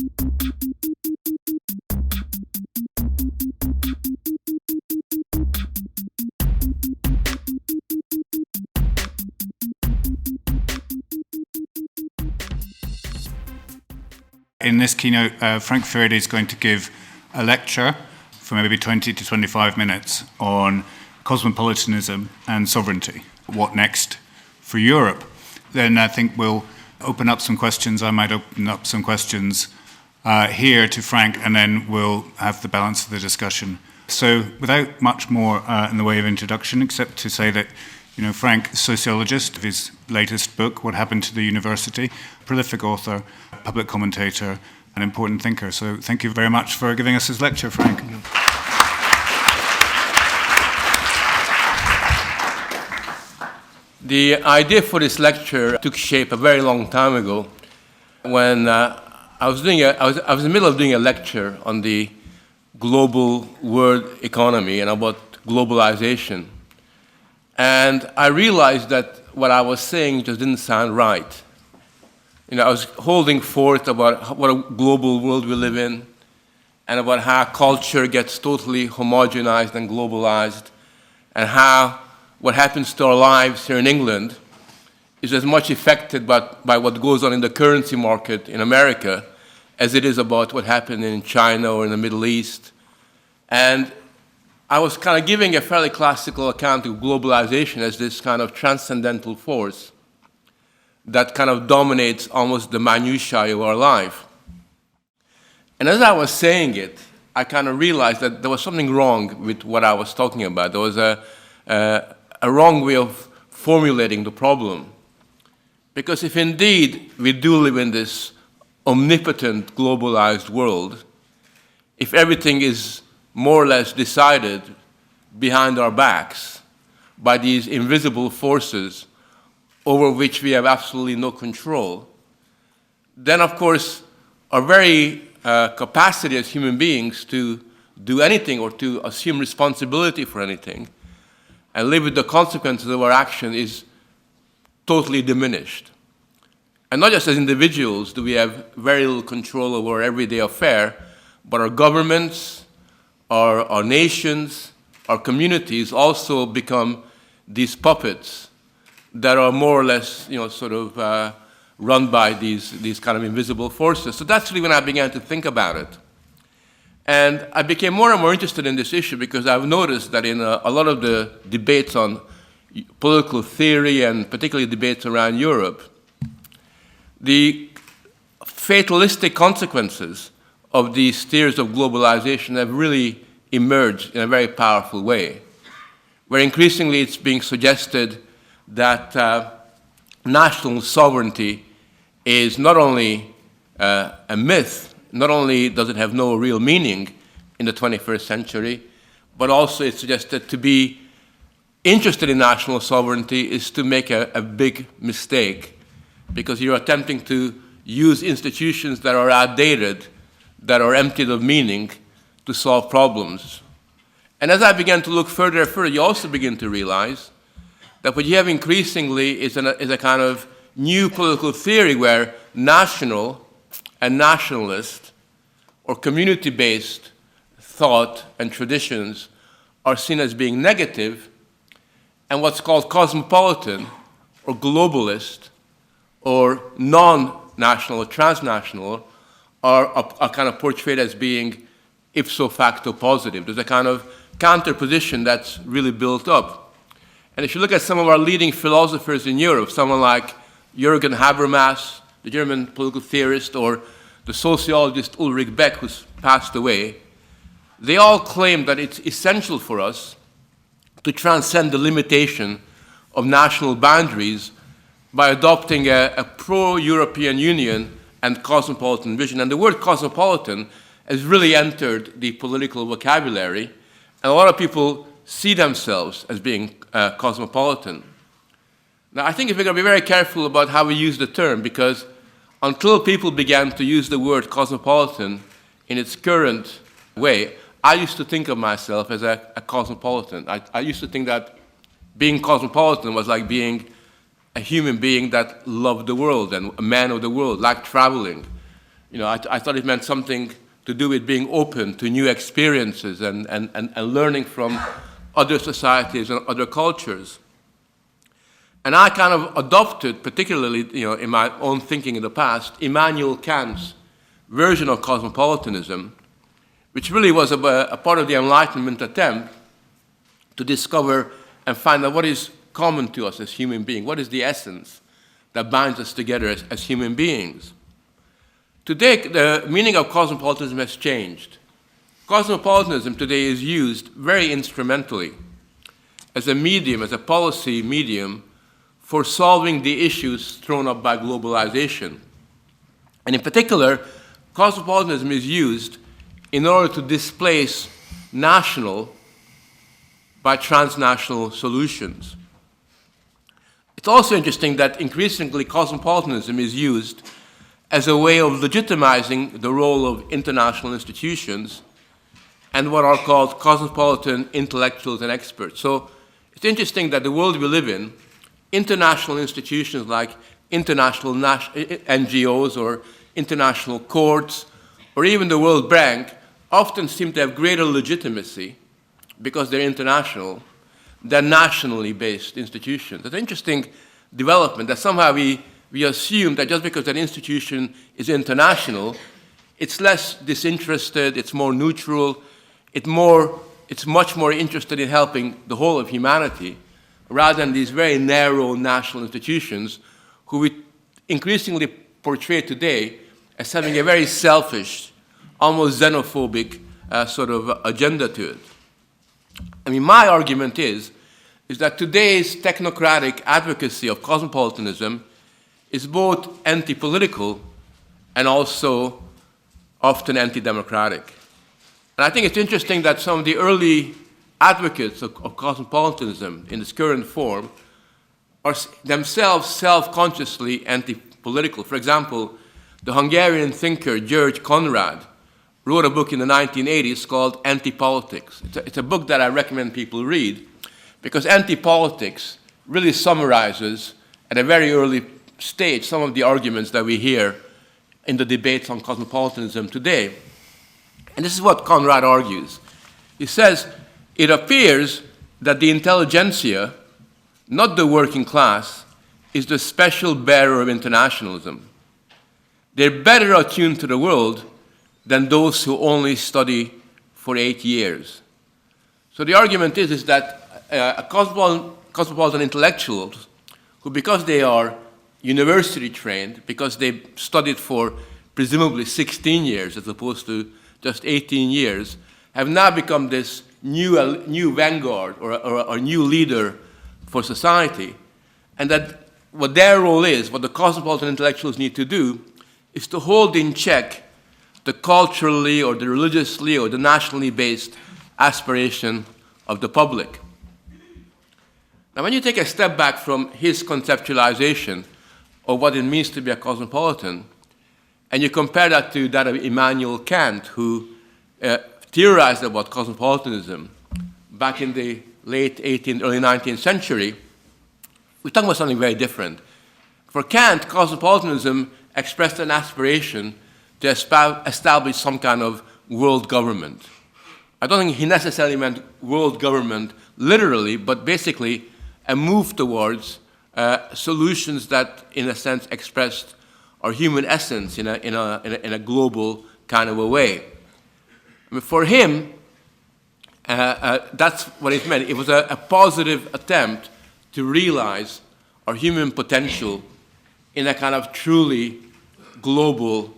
In this keynote, Frank Furedi is going to give a lecture for maybe 20 to 25 minutes on cosmopolitanism and sovereignty. What next for Europe? Then I think we'll open up some questions. I might open up some questions here to Frank, and then we'll have the balance of the discussion. So without much more in the way of introduction, except to say that Frank, sociologist, of his latest book, What Happened to the University, prolific author, public commentator, an important thinker. So thank you very much for giving us this lecture, Frank. The idea for this lecture took shape a very long time ago when I was in the middle of doing a lecture on the global world economy and about globalization. And I realized that what I was saying just didn't sound right. I was holding forth about what a global world we live in and about how culture gets totally homogenized and globalized, and how what happens to our lives here in England is as much affected by what goes on in the currency market in America as it is about what happened in China or in the Middle East. And I was kind of giving a fairly classical account of globalization as this kind of transcendental force that kind of dominates almost the minutiae of our life. And as I was saying it, I kind of realized that there was something wrong with what I was talking about. There was a wrong way of formulating the problem. Because if indeed we do live in this omnipotent, globalized world, if everything is more or less decided behind our backs by these invisible forces over which we have absolutely no control, then of course our very capacity as human beings to do anything or to assume responsibility for anything and live with the consequences of our action is totally diminished. And not just as individuals do we have very little control over our everyday affair, but our governments, our nations, our communities also become these puppets that are more or less, run by these kind of invisible forces. So that's really when I began to think about it. And I became more and more interested in this issue because I've noticed that in a lot of the debates on political theory and particularly debates around Europe, the fatalistic consequences of these theories of globalization have really emerged in a very powerful way, where increasingly it's being suggested that national sovereignty is not only a myth, not only does it have no real meaning in the 21st century, but also it's suggested to be interested in national sovereignty is to make a big mistake, because you're attempting to use institutions that are outdated, that are emptied of meaning, to solve problems. And as I began to look further and further, you also begin to realize that what you have increasingly is a kind of new political theory where national and nationalist or community-based thought and traditions are seen as being negative, and what's called cosmopolitan or globalist or non-national or transnational are kind of portrayed as being ipso facto positive. There's a kind of counterposition that's really built up. And if you look at some of our leading philosophers in Europe, someone like Jürgen Habermas, the German political theorist, or the sociologist Ulrich Beck, who's passed away, they all claim that it's essential for us to transcend the limitation of national boundaries by adopting a pro-European Union and cosmopolitan vision. And the word cosmopolitan has really entered the political vocabulary, and a lot of people see themselves as being cosmopolitan. Now, I think we're going to be very careful about how we use the term, because until people began to use the word cosmopolitan in its current way, I used to think of myself as a cosmopolitan. I used to think that being cosmopolitan was like being a human being that loved the world and a man of the world, liked traveling, I thought it meant something to do with being open to new experiences and learning from other societies and other cultures. And I kind of adopted, particularly in my own thinking in the past, Immanuel Kant's version of cosmopolitanism, which really was a part of the Enlightenment attempt to discover and find out what is common to us as human beings, what is the essence that binds us together as human beings. Today, the meaning of cosmopolitanism has changed. Cosmopolitanism today is used very instrumentally as a medium, as a policy medium, for solving the issues thrown up by globalization. And in particular, cosmopolitanism is used in order to displace national by transnational solutions. It's also interesting that increasingly cosmopolitanism is used as a way of legitimizing the role of international institutions and what are called cosmopolitan intellectuals and experts. So it's interesting that the world we live in, international institutions like international NGOs or international courts or even the World Bank often seem to have greater legitimacy because they're international than nationally based institutions. It's an interesting development that somehow we assume that just because an institution is international, it's less disinterested, it's more neutral, it's much more interested in helping the whole of humanity, rather than these very narrow national institutions who we increasingly portray today as having a very selfish, almost xenophobic sort of agenda to it. I mean, my argument is that today's technocratic advocacy of cosmopolitanism is both anti-political and also often anti-democratic. And I think it's interesting that some of the early advocates of cosmopolitanism in its current form are themselves self-consciously anti-political. For example, the Hungarian thinker George Conrad wrote a book in the 1980s called Anti-Politics. It's a book that I recommend people read because Anti-Politics really summarizes at a very early stage some of the arguments that we hear in the debates on cosmopolitanism today. And this is what Conrad argues. He says, it appears that the intelligentsia, not the working class, is the special bearer of internationalism. They're better attuned to the world than those who only study for 8 years. So the argument is that cosmopolitan intellectuals, who because they are university trained, because they studied for presumably 16 years as opposed to just 18 years, have now become this new vanguard or new leader for society, and that what their role is, what the cosmopolitan intellectuals need to do, is to hold in check the culturally or the religiously or the nationally based aspiration of the public. Now, when you take a step back from his conceptualization of what it means to be a cosmopolitan, and you compare that to that of Immanuel Kant, who theorized about cosmopolitanism back in the late 18th, early 19th century, we're talking about something very different. For Kant, cosmopolitanism expressed an aspiration to establish some kind of world government. I don't think he necessarily meant world government literally, but basically a move towards solutions that, in a sense, expressed our human essence in a global kind of a way. I mean, for him, that's what it meant. It was a positive attempt to realize our human potential in a kind of truly global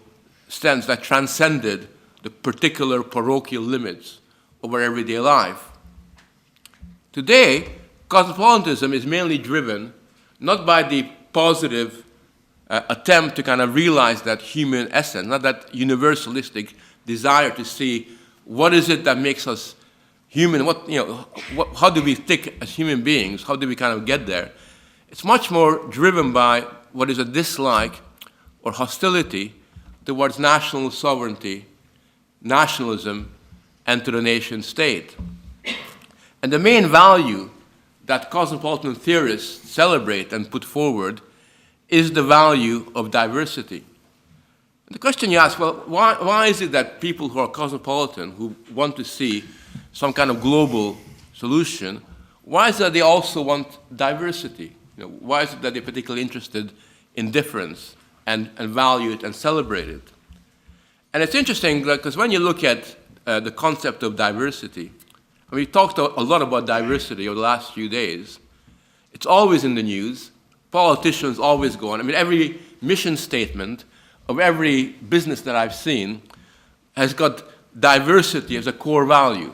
sense that transcended the particular parochial limits of our everyday life. Today, cosmopolitanism is mainly driven not by the positive attempt to kind of realize that human essence, not that universalistic desire to see what is it that makes us human, how do we think as human beings, how do we kind of get there. It's much more driven by what is a dislike or hostility towards national sovereignty, nationalism, and to the nation state. And the main value that cosmopolitan theorists celebrate and put forward is the value of diversity. The question you ask, well, why is it that people who are cosmopolitan, who want to see some kind of global solution, why is it that they also want diversity? Why is it that they're particularly interested in difference and value it and celebrate it? And it's interesting because when you look at the concept of diversity, and we talked a lot about diversity over the last few days, it's always in the news. Politicians always go on. I mean, every mission statement of every business that I've seen has got diversity as a core value.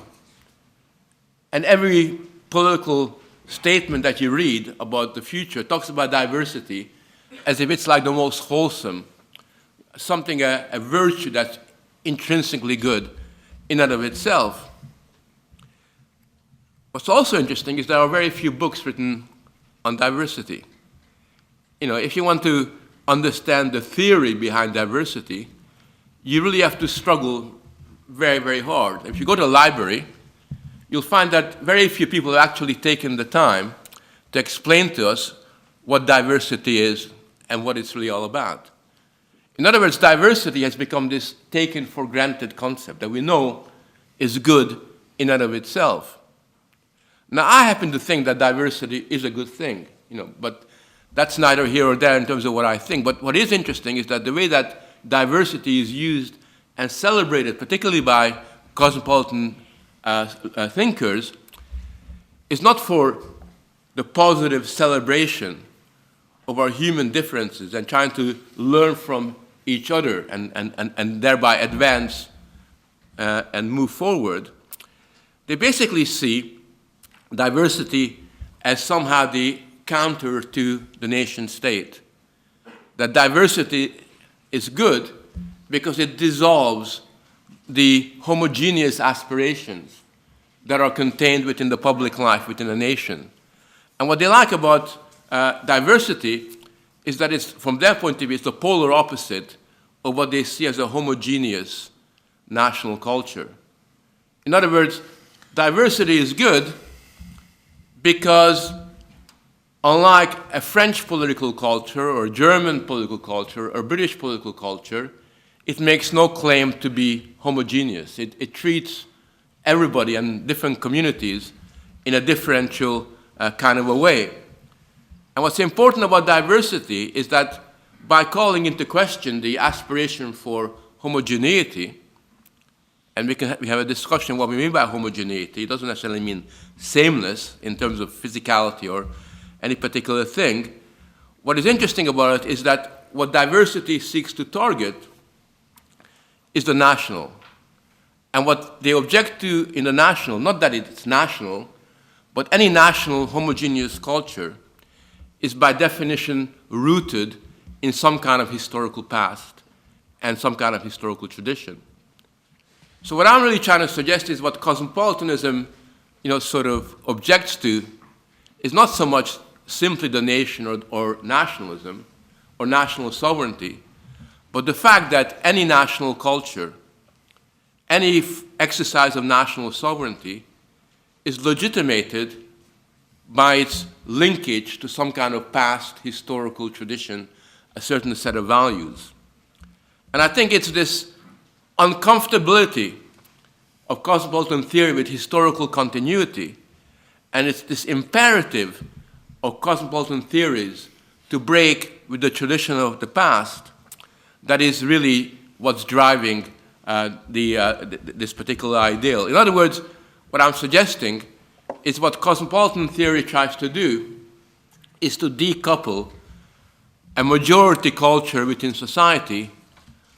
And every political statement that you read about the future talks about diversity as if it's like the most wholesome, something, a virtue that's intrinsically good in and of itself. What's also interesting is there are very few books written on diversity. If you want to understand the theory behind diversity, you really have to struggle very, very hard. If you go to a library, you'll find that very few people have actually taken the time to explain to us what diversity is and what it's really all about. In other words, diversity has become this taken for granted concept that we know is good in and of itself. Now, I happen to think that diversity is a good thing, but that's neither here or there in terms of what I think. But what is interesting is that the way that diversity is used and celebrated, particularly by cosmopolitan thinkers, is not for the positive celebration of our human differences and trying to learn from each other and thereby advance and move forward. They basically see diversity as somehow the counter to the nation state. That diversity is good because it dissolves the homogeneous aspirations that are contained within the public life, within a nation. And what they like about diversity is that it's, from their point of view, it's the polar opposite of what they see as a homogeneous national culture. In other words, diversity is good because unlike a French political culture or German political culture or British political culture, it makes no claim to be homogeneous. It treats everybody and different communities in a differential kind of a way. And what's important about diversity is that by calling into question the aspiration for homogeneity, and we have a discussion what we mean by homogeneity. It doesn't necessarily mean sameness in terms of physicality or any particular thing. What is interesting about it is that what diversity seeks to target is the national. And what they object to in the national, not that it's national, but any national homogeneous culture is by definition rooted in some kind of historical past and some kind of historical tradition. So what I'm really trying to suggest is what cosmopolitanism, sort of objects to is not so much simply the nation or nationalism or national sovereignty, but the fact that any national culture, any exercise of national sovereignty is legitimated by its linkage to some kind of past historical tradition, a certain set of values. And I think it's this uncomfortability of cosmopolitan theory with historical continuity, and it's this imperative of cosmopolitan theories to break with the tradition of the past that is really what's driving this particular ideal. In other words, what I'm suggesting is what cosmopolitan theory tries to do is to decouple a majority culture within society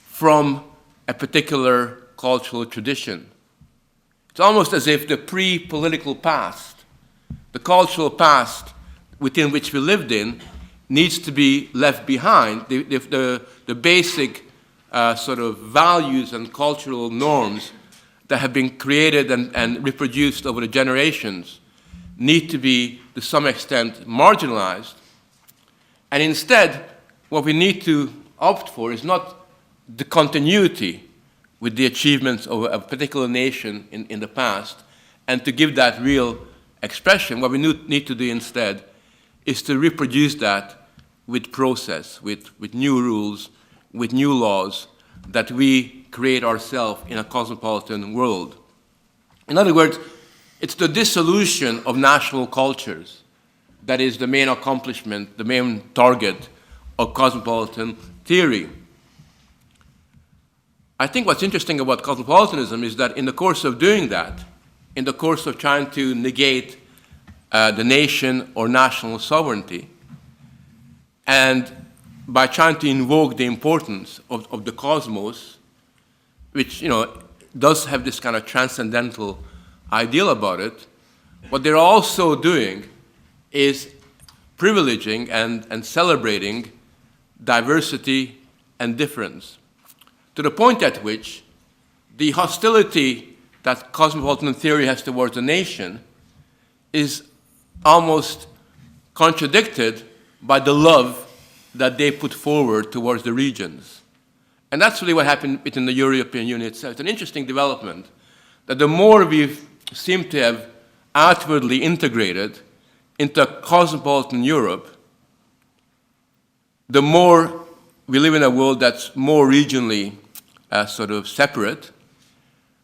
from a particular cultural tradition. It's almost as if the pre-political past, the cultural past within which we lived in, needs to be left behind. The basic sort of values and cultural norms that have been created and reproduced over the generations need to be, to some extent, marginalized. And instead, what we need to opt for is not the continuity with the achievements of a particular nation in the past, and to give that real expression. What we need to do instead is to reproduce that with process, with new rules, with new laws that we create ourselves in a cosmopolitan world. In other words, it's the dissolution of national cultures that is the main accomplishment, the main target of cosmopolitan theory. I think what's interesting about cosmopolitanism is that in the course of doing that, in the course of trying to negate the nation or national sovereignty, and by trying to invoke the importance of the cosmos, which does have this kind of transcendental ideal about it, what they're also doing is privileging and celebrating diversity and difference, to the point at which the hostility that cosmopolitan theory has towards the nation is almost contradicted by the love that they put forward towards the regions. And that's really what happened within the European Union itself. It's an interesting development that the more we seem to have outwardly integrated into cosmopolitan Europe, the more we live in a world that's more regionally sort of separate,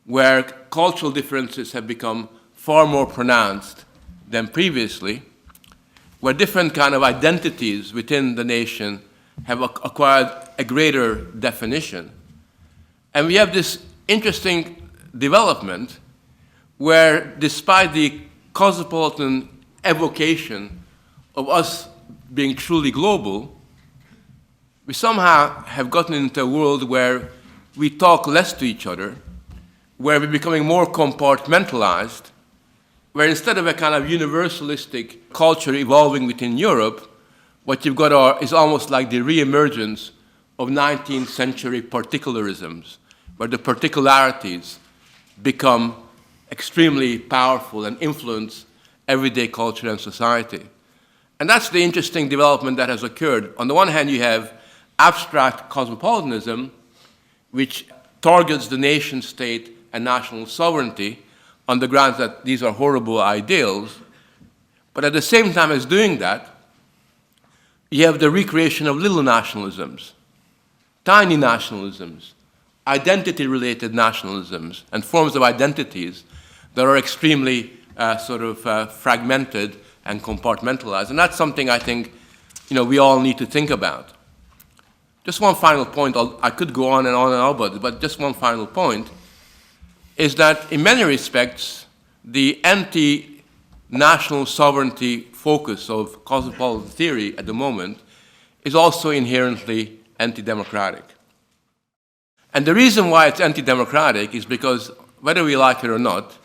where cultural differences have become far more pronounced than previously, where different kind of identities within the nation have acquired a greater definition. And we have this interesting development where, despite the cosmopolitan evocation of us being truly global, we somehow have gotten into a world where we talk less to each other, where we're becoming more compartmentalized, where instead of a kind of universalistic culture evolving within Europe, what you've got is almost like the re-emergence of 19th century particularisms, where the particularities become extremely powerful and influence everyday culture and society. And that's the interesting development that has occurred. On the one hand, you have abstract cosmopolitanism, which targets the nation state and national sovereignty on the grounds that these are horrible ideals. But at the same time as doing that, you have the recreation of little nationalisms, tiny nationalisms, identity-related nationalisms, and forms of identities that are extremely fragmented and compartmentalized. And that's something I think we all need to think about. Just one final point, I could go on and on about it, but just one final point is that in many respects, the anti-national sovereignty focus of cosmopolitan theory at the moment is also inherently anti-democratic. And the reason why it's anti-democratic is because, whether we like it or not,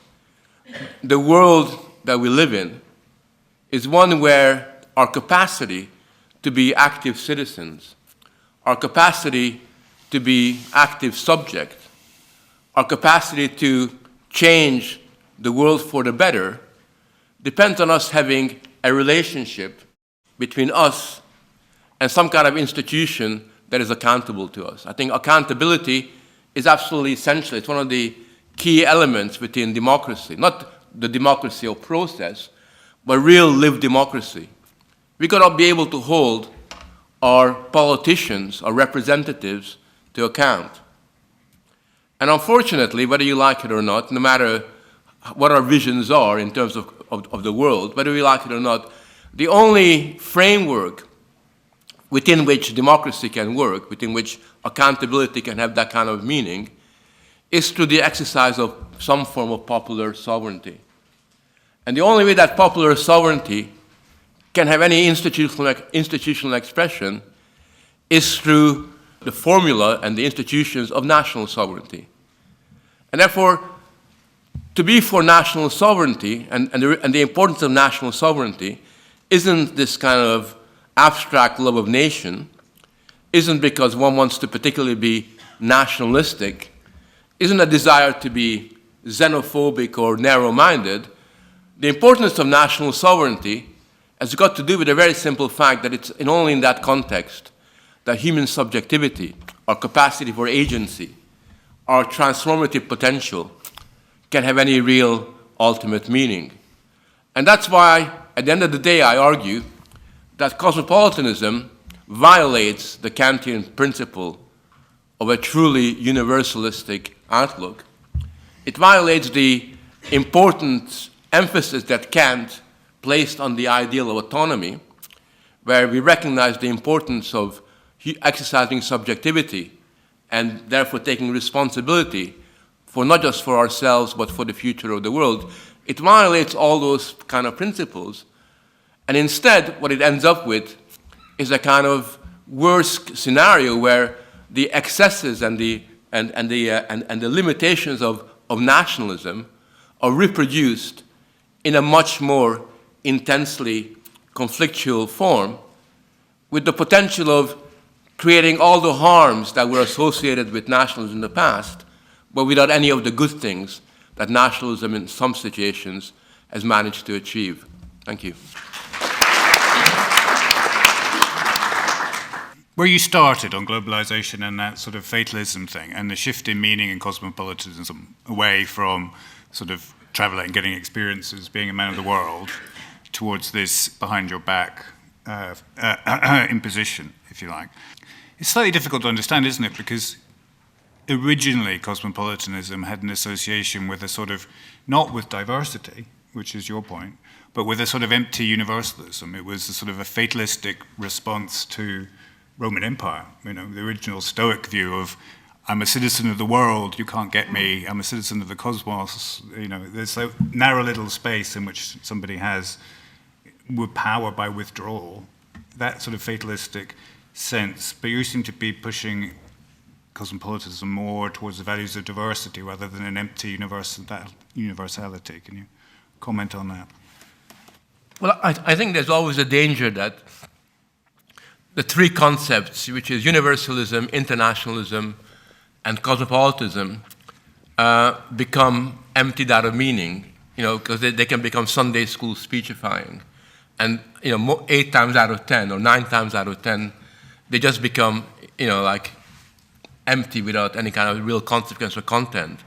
the world that we live in is one where our capacity to be active citizens, our capacity to be active subject, our capacity to change the world for the better depends on us having a relationship between us and some kind of institution that is accountable to us. I think accountability is absolutely essential. It's one of the key elements within democracy, not the democracy of process, but real lived democracy. We've got to be able to hold our politicians, our representatives, to account. And unfortunately, whether you like it or not, no matter what our visions are in terms of the world, whether we like it or not, the only framework within which democracy can work, within which accountability can have that kind of meaning, is through the exercise of some form of popular sovereignty. And the only way that popular sovereignty can have any institutional expression is through the formula and the institutions of national sovereignty. And therefore, to be for national sovereignty and the importance of national sovereignty isn't this kind of abstract love of nation, isn't because one wants to particularly be nationalistic, isn't a desire to be xenophobic or narrow-minded. The importance of national sovereignty has got to do with a very simple fact that it's only in that context that human subjectivity, our capacity for agency, our transformative potential can have any real ultimate meaning. And that's why, at the end of the day, I argue that cosmopolitanism violates the Kantian principle of a truly universalistic outlook. It violates the important emphasis that Kant placed on the ideal of autonomy, where we recognize the importance of exercising subjectivity and therefore taking responsibility for not just for ourselves but for the future of the world. It violates all those kind of principles, and instead what it ends up with is a kind of worst scenario where the excesses and the limitations of nationalism are reproduced in a much more intensely conflictual form, with the potential of creating all the harms that were associated with nationalism in the past, but without any of the good things that nationalism in some situations has managed to achieve. Thank you. Where you started on globalization and that sort of fatalism thing and the shift in meaning in cosmopolitanism away from sort of traveling, getting experiences, being a man of the world, towards this behind your back imposition, if you like. It's slightly difficult to understand, isn't it? Because originally cosmopolitanism had an association with a sort of, not with diversity, which is your point, but with a sort of empty universalism. It was a sort of a fatalistic response to Roman Empire, you know, the original Stoic view of, I'm a citizen of the world, you can't get me, I'm a citizen of the cosmos, you know, there's a narrow little space in which somebody has power by withdrawal, that sort of fatalistic sense, but you seem to be pushing cosmopolitanism more towards the values of diversity rather than an empty universality. Can you comment on that? Well, I think there's always a danger that the three concepts, which is universalism, internationalism, and cosmopolitanism, become emptied out of meaning, you know, because they can become Sunday school speechifying. And, you know, 8 times out of 10 or 9 times out of 10, they just become, you know, like empty without any kind of real consequence or content.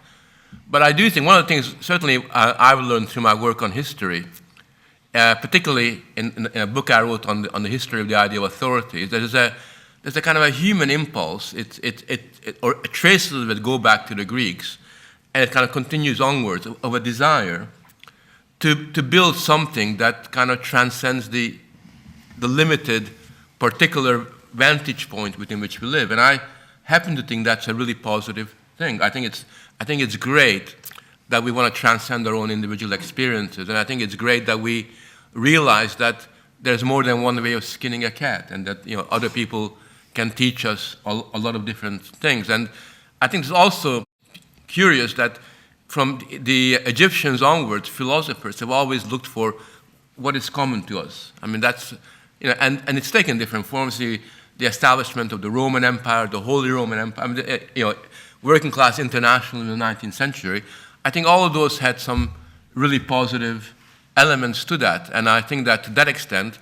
But I do think one of the things, certainly I've learned through my work on history, particularly in a book I wrote on the history of the idea of authority, there's a kind of a human impulse, or traces of it go back to the Greeks, and it kind of continues onwards, of a desire to build something that kind of transcends the limited particular vantage point within which we live. And I happen to think that's a really positive thing. I think it's great that we want to transcend our own individual experiences, and I think it's great that we realize that there's more than one way of skinning a cat, and that, you know, other people can teach us a lot of different things. And I think it's also curious that from the Egyptians onwards, philosophers have always looked for what is common to us. I mean, that's, you know, and it's taken different forms. The establishment of the Roman Empire, the Holy Roman Empire, I mean, you know, working class internationalism in the 19th century. I think all of those had some really positive elements to that. And I think that to that extent,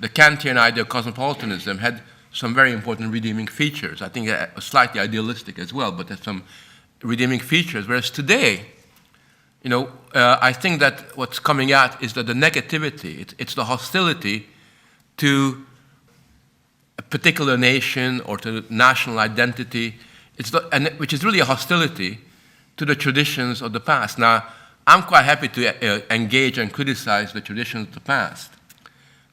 the Kantian idea of cosmopolitanism had some very important redeeming features. I think slightly idealistic as well, but there's some redeeming features. Whereas today, you know, I think that what's coming out is that the negativity, it's the hostility to a particular nation or to national identity, which is really a hostility to the traditions of the past. Now, I'm quite happy to engage and criticize the traditions of the past.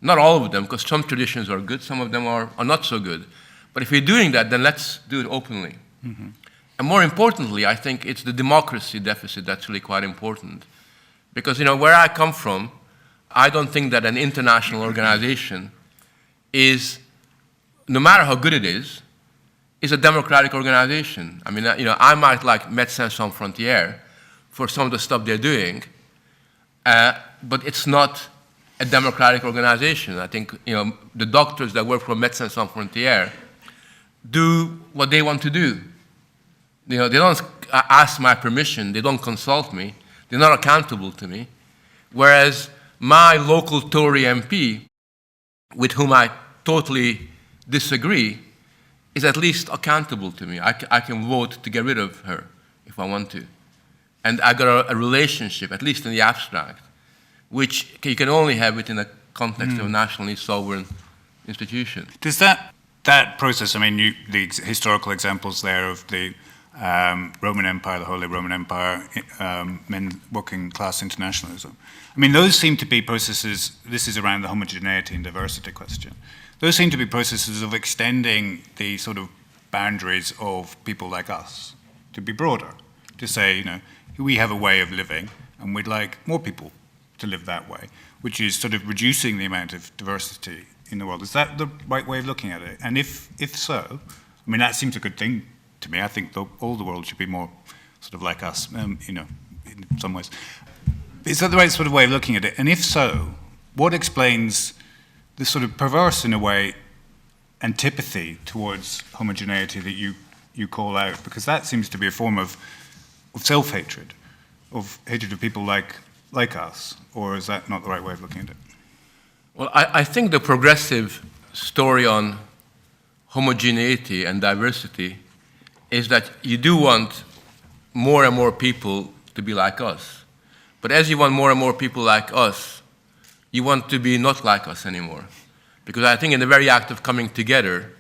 Not all of them, because some traditions are good, some of them are not so good. But if we're doing that, then let's do it openly. Mm-hmm. And more importantly, I think it's the democracy deficit that's really quite important. Because, you know, where I come from, I don't think that an international organization is, no matter how good it is a democratic organization. I mean, you know, I might like Médecins Sans Frontières for some of the stuff they're doing, but it's not a democratic organization. I think, you know, the doctors that work for Médecins Sans Frontières do what they want to do. You know, they don't ask my permission, they don't consult me, they're not accountable to me. Whereas my local Tory MP, with whom I totally disagree, is at least accountable to me. I can vote to get rid of her if I want to. And I got a relationship, at least in the abstract, which you can only have within the context of a nationally sovereign institution. Does that that process, I mean, the historical examples there of the Roman Empire, the Holy Roman Empire, working class internationalism. I mean, those seem to be processes, this is around the homogeneity and diversity question. Those seem to be processes of extending the sort of boundaries of people like us to be broader, to say, you know, we have a way of living and we'd like more people to live that way, which is sort of reducing the amount of diversity in the world. Is that the right way of looking at it? And if so, I mean, that seems a good thing to me. I think all the world should be more sort of like us, you know, in some ways. Is that the right sort of way of looking at it? And if so, what explains this sort of perverse, in a way, antipathy towards homogeneity that you call out? Because that seems to be a form of self-hatred, of hatred of people like us. Or is that not the right way of looking at it? Well, I think the progressive story on homogeneity and diversity is that you do want more and more people to be like us. But as you want more and more people like us, you want to be not like us anymore. Because I think in the very act of coming together,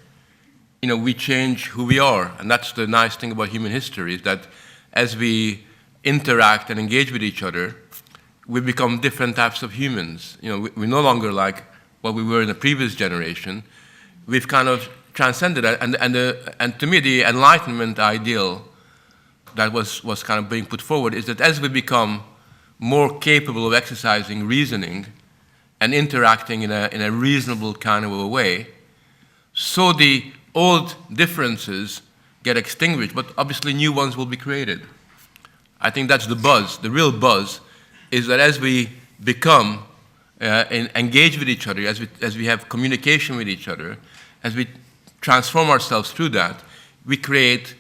you know, we change who we are. And that's the nice thing about human history, is that as we interact and engage with each other, we become different types of humans. You know, we're no longer like what we were in the previous generation. We've kind of transcended that. And to me, the Enlightenment ideal that was kind of being put forward is that as we become more capable of exercising reasoning and interacting in a reasonable kind of a way, so the old differences get extinguished, but obviously new ones will be created. I think that's the buzz. The real buzz is that as we become engaged with each other, as we have communication with each other, as we transform ourselves through that, we create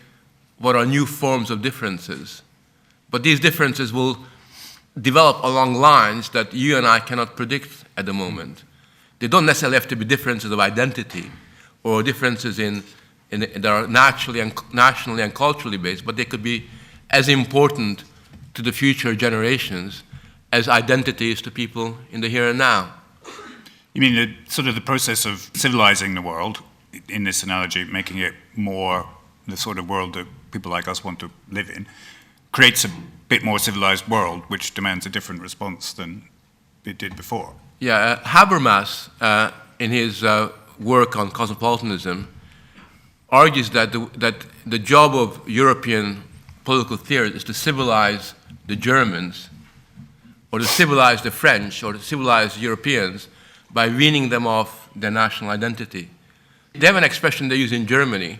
what are new forms of differences. But these differences will develop along lines that you and I cannot predict at the moment. They don't necessarily have to be differences of identity or differences that are nationally and culturally based, but they could be as important to the future generations as identity is to people in the here and now. You mean the process of civilizing the world, in this analogy, making it more the sort of world that people like us want to live in, creates a bit more civilized world, which demands a different response than it did before. Yeah, Habermas, in his work on cosmopolitanism, argues that the job of European political theory is to civilize the Germans, or to civilize the French, or to civilize Europeans by weaning them off their national identity. They have an expression they use in Germany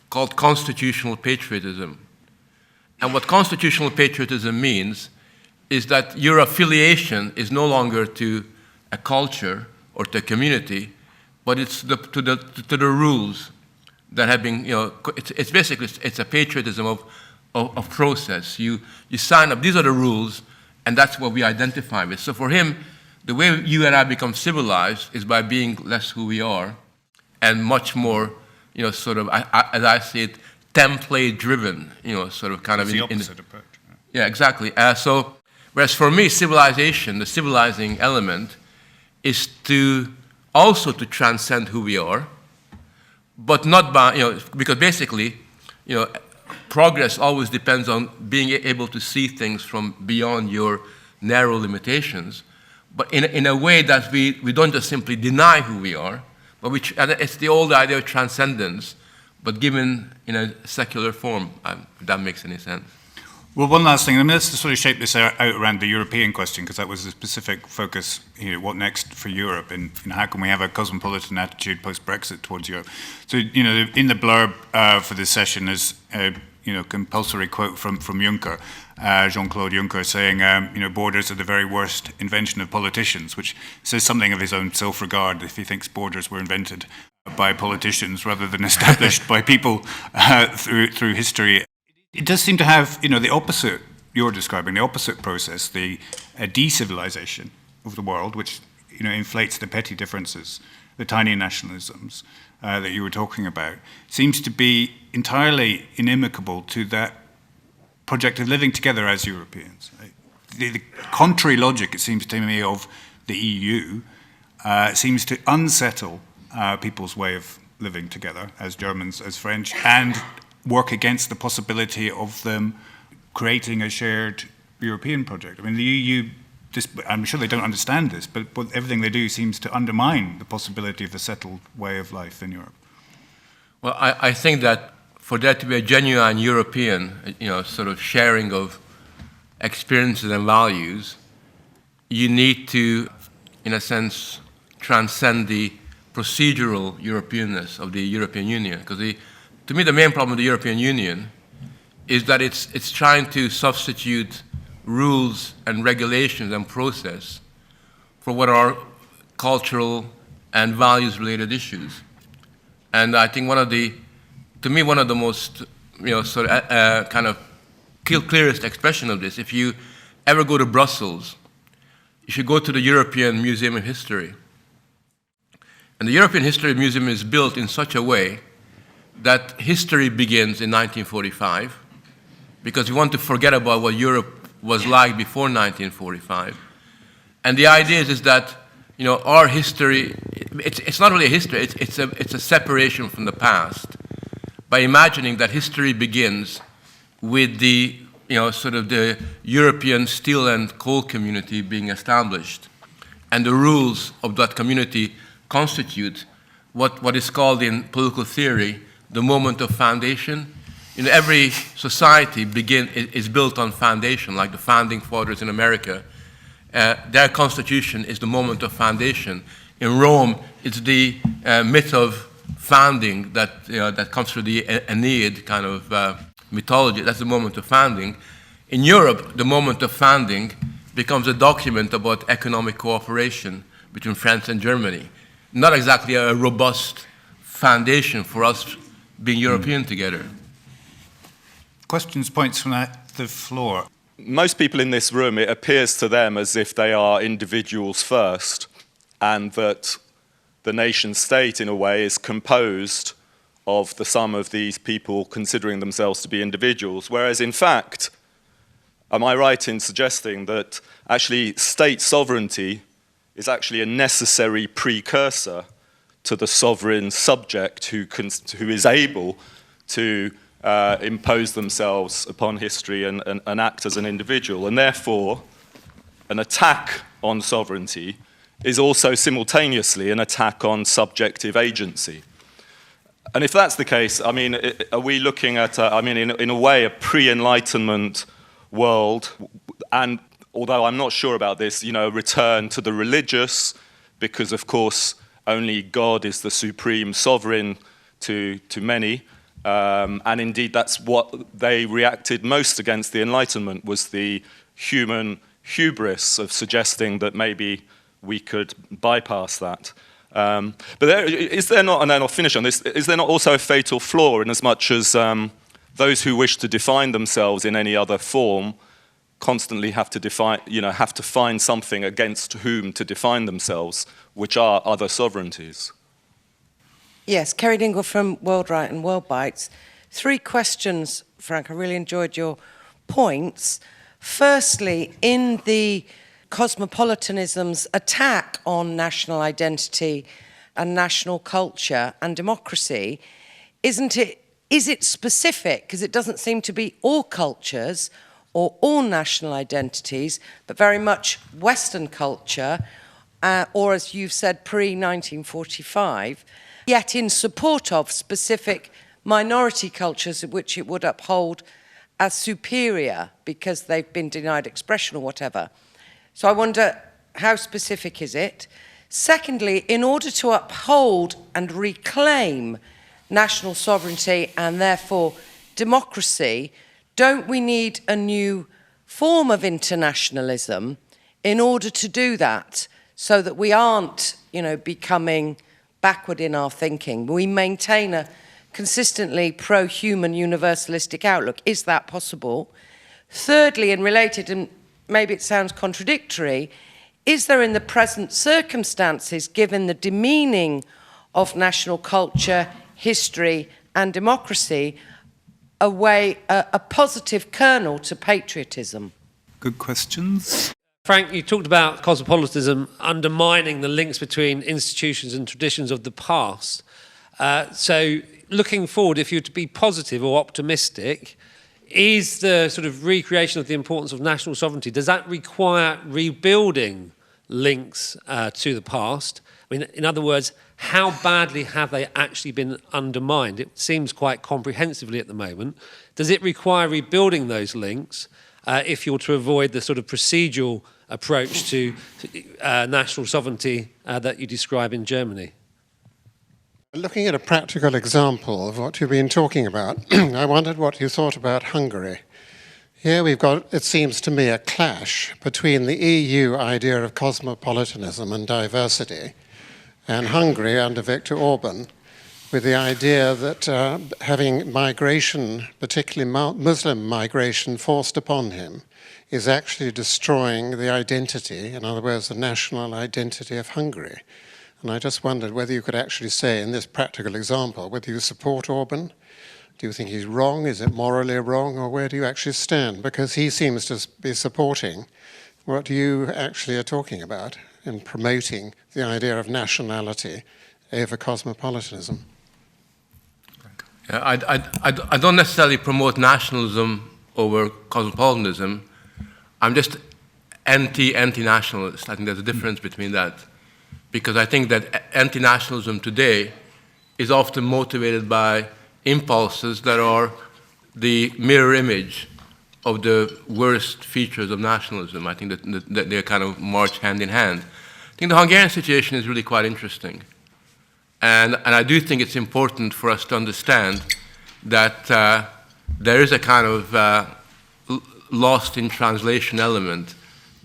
called constitutional patriotism. And what constitutional patriotism means is that your affiliation is no longer to a culture or to a community, but it's to the rules that have been, you know, it's basically, it's a patriotism of process. You sign up, these are the rules, and that's what we identify with. So for him, the way you and I become civilized is by being less who we are and much more, you know, sort of, as I see it, template-driven, you know, sort of kind of... It's the opposite approach. Yeah, exactly. So, whereas for me, civilization, the civilizing element, is also to transcend who we are, but not by, you know, because basically, you know, progress always depends on being able to see things from beyond your narrow limitations, but in a way that we don't just simply deny who we are, but and it's the old idea of transcendence, but given in a secular form, if that makes any sense. Well, one last thing, I mean, let's sort of shape this out around the European question, because that was the specific focus here, what next for Europe, and you know, how can we have a cosmopolitan attitude post-Brexit towards Europe? So, you know, in the blurb for this session is a compulsory quote from Juncker, Jean-Claude Juncker, saying, you know, borders are the very worst invention of politicians, which says something of his own self-regard if he thinks borders were invented by politicians rather than established by people through history. It does seem to have, you know, the opposite you're describing, the opposite process, the de-civilization of the world, which, you know, inflates the petty differences, the tiny nationalisms that you were talking about, seems to be entirely inimical to that project of living together as Europeans. The contrary logic, it seems to me, of the EU seems to unsettle people's way of living together as Germans, as French, and work against the possibility of them creating a shared European project. I mean, the EU, I'm sure they don't understand this, but everything they do seems to undermine the possibility of a settled way of life in Europe. Well, I think that for there to be a genuine European, sort of sharing of experiences and values, you need to, in a sense, transcend the procedural Europeanness of the European Union. Because to me, the main problem with the European Union is that it's trying to substitute rules and regulations and process for what are cultural and values-related issues. And I think one of the most, kind of clearest expression of this, if you ever go to Brussels, you should go to the European Museum of History. And the European History Museum is built in such a way that history begins in 1945, because you want to forget about what Europe was like before 1945. And the idea is that, our history, it's not really a history, it's a separation from the past, by imagining that history begins with the, sort of the European steel and coal community being established. And the rules of that community constitute what is called in political theory the moment of foundation. Every society is built on foundation, like the founding fathers in America. Their constitution is the moment of foundation. In Rome, it's the myth of founding that comes through the Aeneid kind of mythology. That's the moment of founding. In Europe, the moment of founding becomes a document about economic cooperation between France and Germany. Not exactly a robust foundation for us being European together. Questions, points from the floor. Most people in this room, it appears to them as if they are individuals first, and that the nation state, in a way, is composed of the sum of these people considering themselves to be individuals, whereas in fact, am I right in suggesting that actually state sovereignty is actually a necessary precursor to the sovereign subject who is able to impose themselves upon history and act as an individual, and therefore an attack on sovereignty is also simultaneously an attack on subjective agency. And if that's the case, I mean, are we looking at, in a way, a pre-Enlightenment world, and although I'm not sure about this, return to the religious, because of course only God is the supreme sovereign to many, and indeed that's what they reacted most against the Enlightenment, was the human hubris of suggesting that maybe we could bypass that. But is there not, and then I'll finish on this, is there not also a fatal flaw in as much as those who wish to define themselves in any other form constantly have to find something against whom to define themselves, which are other sovereignties? Yes, Kerry Dingle from WORLDwrite and WORLDbytes. 3 questions, Frank. I really enjoyed your points. Firstly, in the Cosmopolitanism's attack on national identity and national culture and democracy, is it specific? Because it doesn't seem to be all cultures or all national identities, but very much Western culture, or as you've said, pre-1945, yet in support of specific minority cultures which it would uphold as superior because they've been denied expression or whatever. So I wonder, how specific is it? Secondly, in order to uphold and reclaim national sovereignty and therefore democracy, don't we need a new form of internationalism in order to do that, so that we aren't, becoming backward in our thinking? We maintain a consistently pro-human universalistic outlook. Is that possible? Thirdly, and related, and maybe it sounds contradictory, is there in the present circumstances, given the demeaning of national culture, history and democracy, a positive kernel to patriotism? Good questions. Frank, you talked about cosmopolitanism undermining the links between institutions and traditions of the past. So looking forward, if you're to be positive or optimistic, is the sort of recreation of the importance of national sovereignty, does that require rebuilding links to the past? I mean, in other words, how badly have they actually been undermined? It seems quite comprehensively at the moment. Does it require rebuilding those links if you're to avoid the sort of procedural approach to national sovereignty that you describe in Germany? Looking at a practical example of what you've been talking about, I wondered what you thought about Hungary. Here we've got, it seems to me, a clash between the EU idea of cosmopolitanism and diversity and Hungary under Viktor Orban with the idea that having migration, particularly Muslim migration, forced upon him is actually destroying the identity, in other words, the national identity of Hungary. And I just wondered whether you could actually say in this practical example, whether you support Orban, do you think he's wrong, is it morally wrong, or where do you actually stand? Because he seems to be supporting what you actually are talking about in promoting the idea of nationality over cosmopolitanism. Yeah, I don't necessarily promote nationalism over cosmopolitanism. I'm just anti-nationalist. I think there's a difference between that. Because I think that anti-nationalism today is often motivated by impulses that are the mirror image of the worst features of nationalism. I think that they kind of march hand in hand. I think the Hungarian situation is really quite interesting. And I do think it's important for us to understand that there is a kind of lost in translation element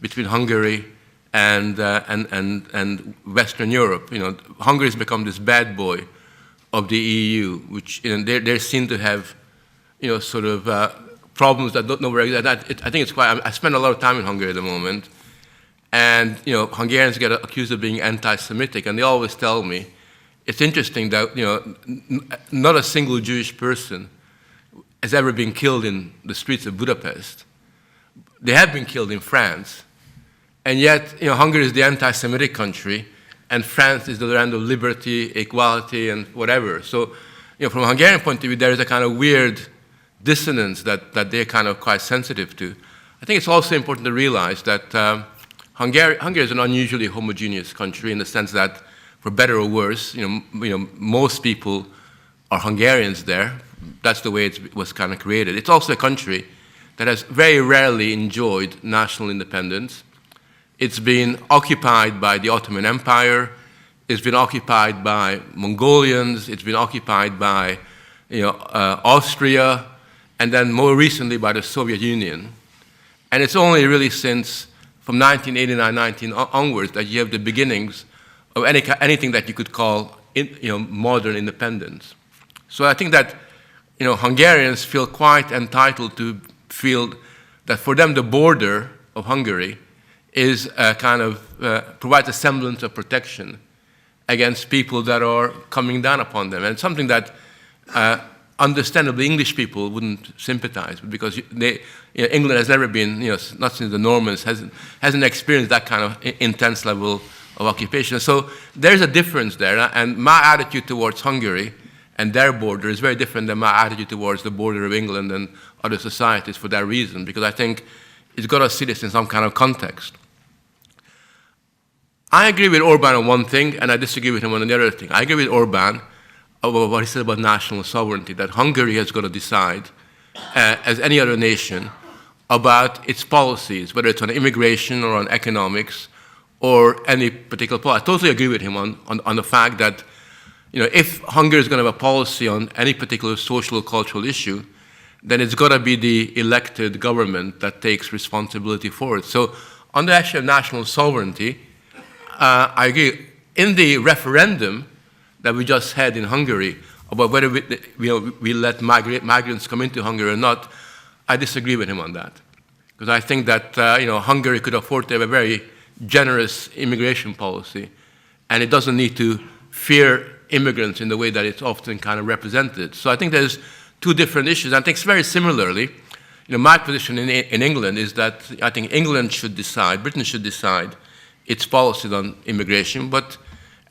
between Hungary and Western Europe. You know, Hungary has become this bad boy of the EU, which they seem to have, you know, sort of problems that don't know where. I think it's quite. I spend a lot of time in Hungary at the moment, and you know, Hungarians get accused of being anti-Semitic, and they always tell me, it's interesting that, you know, not a single Jewish person has ever been killed in the streets of Budapest. They have been killed in France. And yet, you know, Hungary is the anti-Semitic country, and France is the land of liberty, equality, and whatever. So, you know, from a Hungarian point of view, there is a kind of weird dissonance that they're kind of quite sensitive to. I think it's also important to realize that Hungary is an unusually homogeneous country in the sense that, for better or worse, you know, most people are Hungarians there. That's the way it was kind of created. It's also a country that has very rarely enjoyed national independence. It's been occupied by the Ottoman Empire. It's been occupied by Mongolians. It's been occupied by, you know, Austria, and then more recently by the Soviet Union. And it's only really since, from 1989-19 onwards, that you have the beginnings of anything that you could call, you know, modern independence. So I think that, you know, Hungarians feel quite entitled to feel that for them the border of Hungary is a kind of provides a semblance of protection against people that are coming down upon them, and something that understandably English people wouldn't sympathize with, because you know, England has never been, you know, not since the Normans, hasn't experienced that kind of intense level of occupation. So there's a difference there, and my attitude towards Hungary and their border is very different than my attitude towards the border of England and other societies for that reason, because I think it's got to see this in some kind of context. I agree with Orban on one thing, and I disagree with him on the other thing. I agree with Orban about what he said about national sovereignty, that Hungary has got to decide, as any other nation, about its policies, whether it's on immigration or on economics or any particular policy. I totally agree with him on the fact that, you know, if Hungary is going to have a policy on any particular social or cultural issue, then it's got to be the elected government that takes responsibility for it. So on the issue of national sovereignty, I agree. In the referendum that we just had in Hungary about whether we let migrants come into Hungary or not, I disagree with him on that. Because I think that you know, Hungary could afford to have a very generous immigration policy, and it doesn't need to fear immigrants in the way that it's often kind of represented. So I think there's two different issues. I think very similarly, you know, my position in England is that I think England should decide, Britain should decide its policies on immigration, but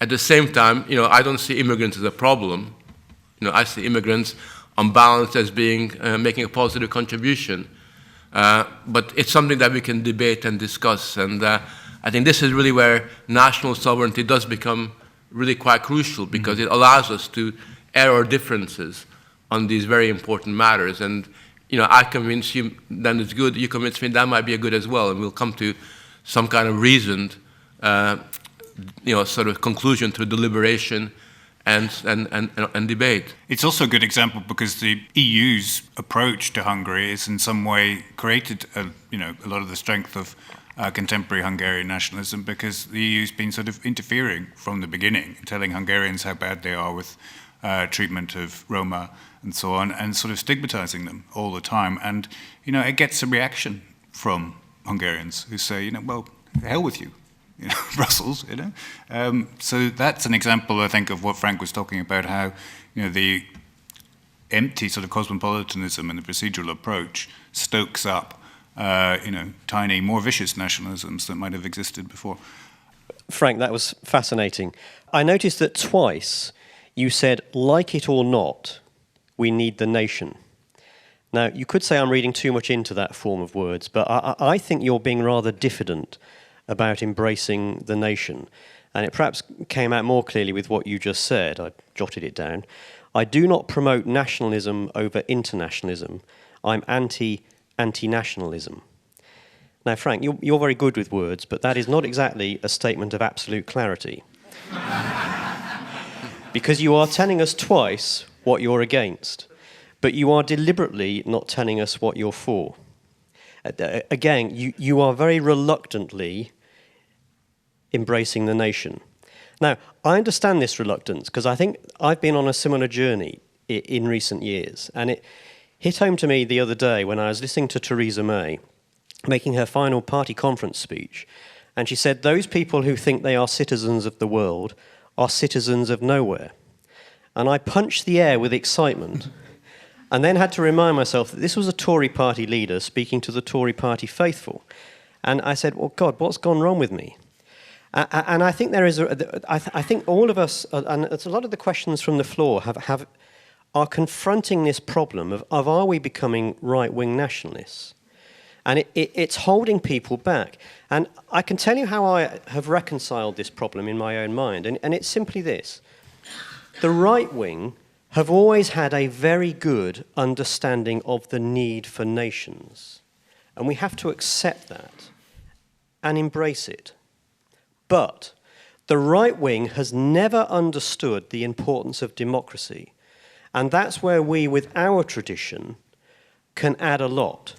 At the same time, I don't see immigrants as a problem. I see immigrants on balance as being making a positive contribution. But it's something that we can debate and discuss. And I think this is really where national sovereignty does become really quite crucial, because it allows us to air our differences on these very important matters. And I convince you then it's good, you convince me that might be a good as well, and we'll come to some kind of reasoned sort of conclusion through deliberation and debate. It's also a good example because the EU's approach to Hungary is in some way created a lot of the strength of contemporary Hungarian nationalism, because the EU's been sort of interfering from the beginning, telling Hungarians how bad they are with treatment of Roma and so on, and sort of stigmatizing them all the time. And, it gets a reaction from Hungarians who say, well, the hell with you. Brussels, So that's an example, I think, of what Frank was talking about, how, the empty sort of cosmopolitanism and the procedural approach stokes up, tiny, more vicious nationalisms that might have existed before. Frank, that was fascinating. I noticed that twice you said, like it or not, we need the nation. Now, you could say I'm reading too much into that form of words, but I think you're being rather diffident about embracing the nation. And it perhaps came out more clearly with what you just said. I jotted it down. I do not promote nationalism over internationalism. I'm anti-nationalism. Now, Frank, you're very good with words, but that is not exactly a statement of absolute clarity. Because you are telling us twice what you're against, but you are deliberately not telling us what you're for. Again, you are very reluctantly embracing the nation. Now, I understand this reluctance because I think I've been on a similar journey in recent years, and it hit home to me the other day when I was listening to Theresa May making her final party conference speech, and she said, those people who think they are citizens of the world are citizens of nowhere. And I punched the air with excitement and then had to remind myself that this was a Tory party leader speaking to the Tory party faithful. And I said, well, God, what's gone wrong with me? And I think there is, I think all of us, and it's a lot of the questions from the floor are confronting this problem of are we becoming right-wing nationalists? And it's holding people back. And I can tell you how I have reconciled this problem in my own mind, and it's simply this. The right wing have always had a very good understanding of the need for nations. And we have to accept that and embrace it. But the right wing has never understood the importance of democracy. And that's where we, with our tradition, can add a lot.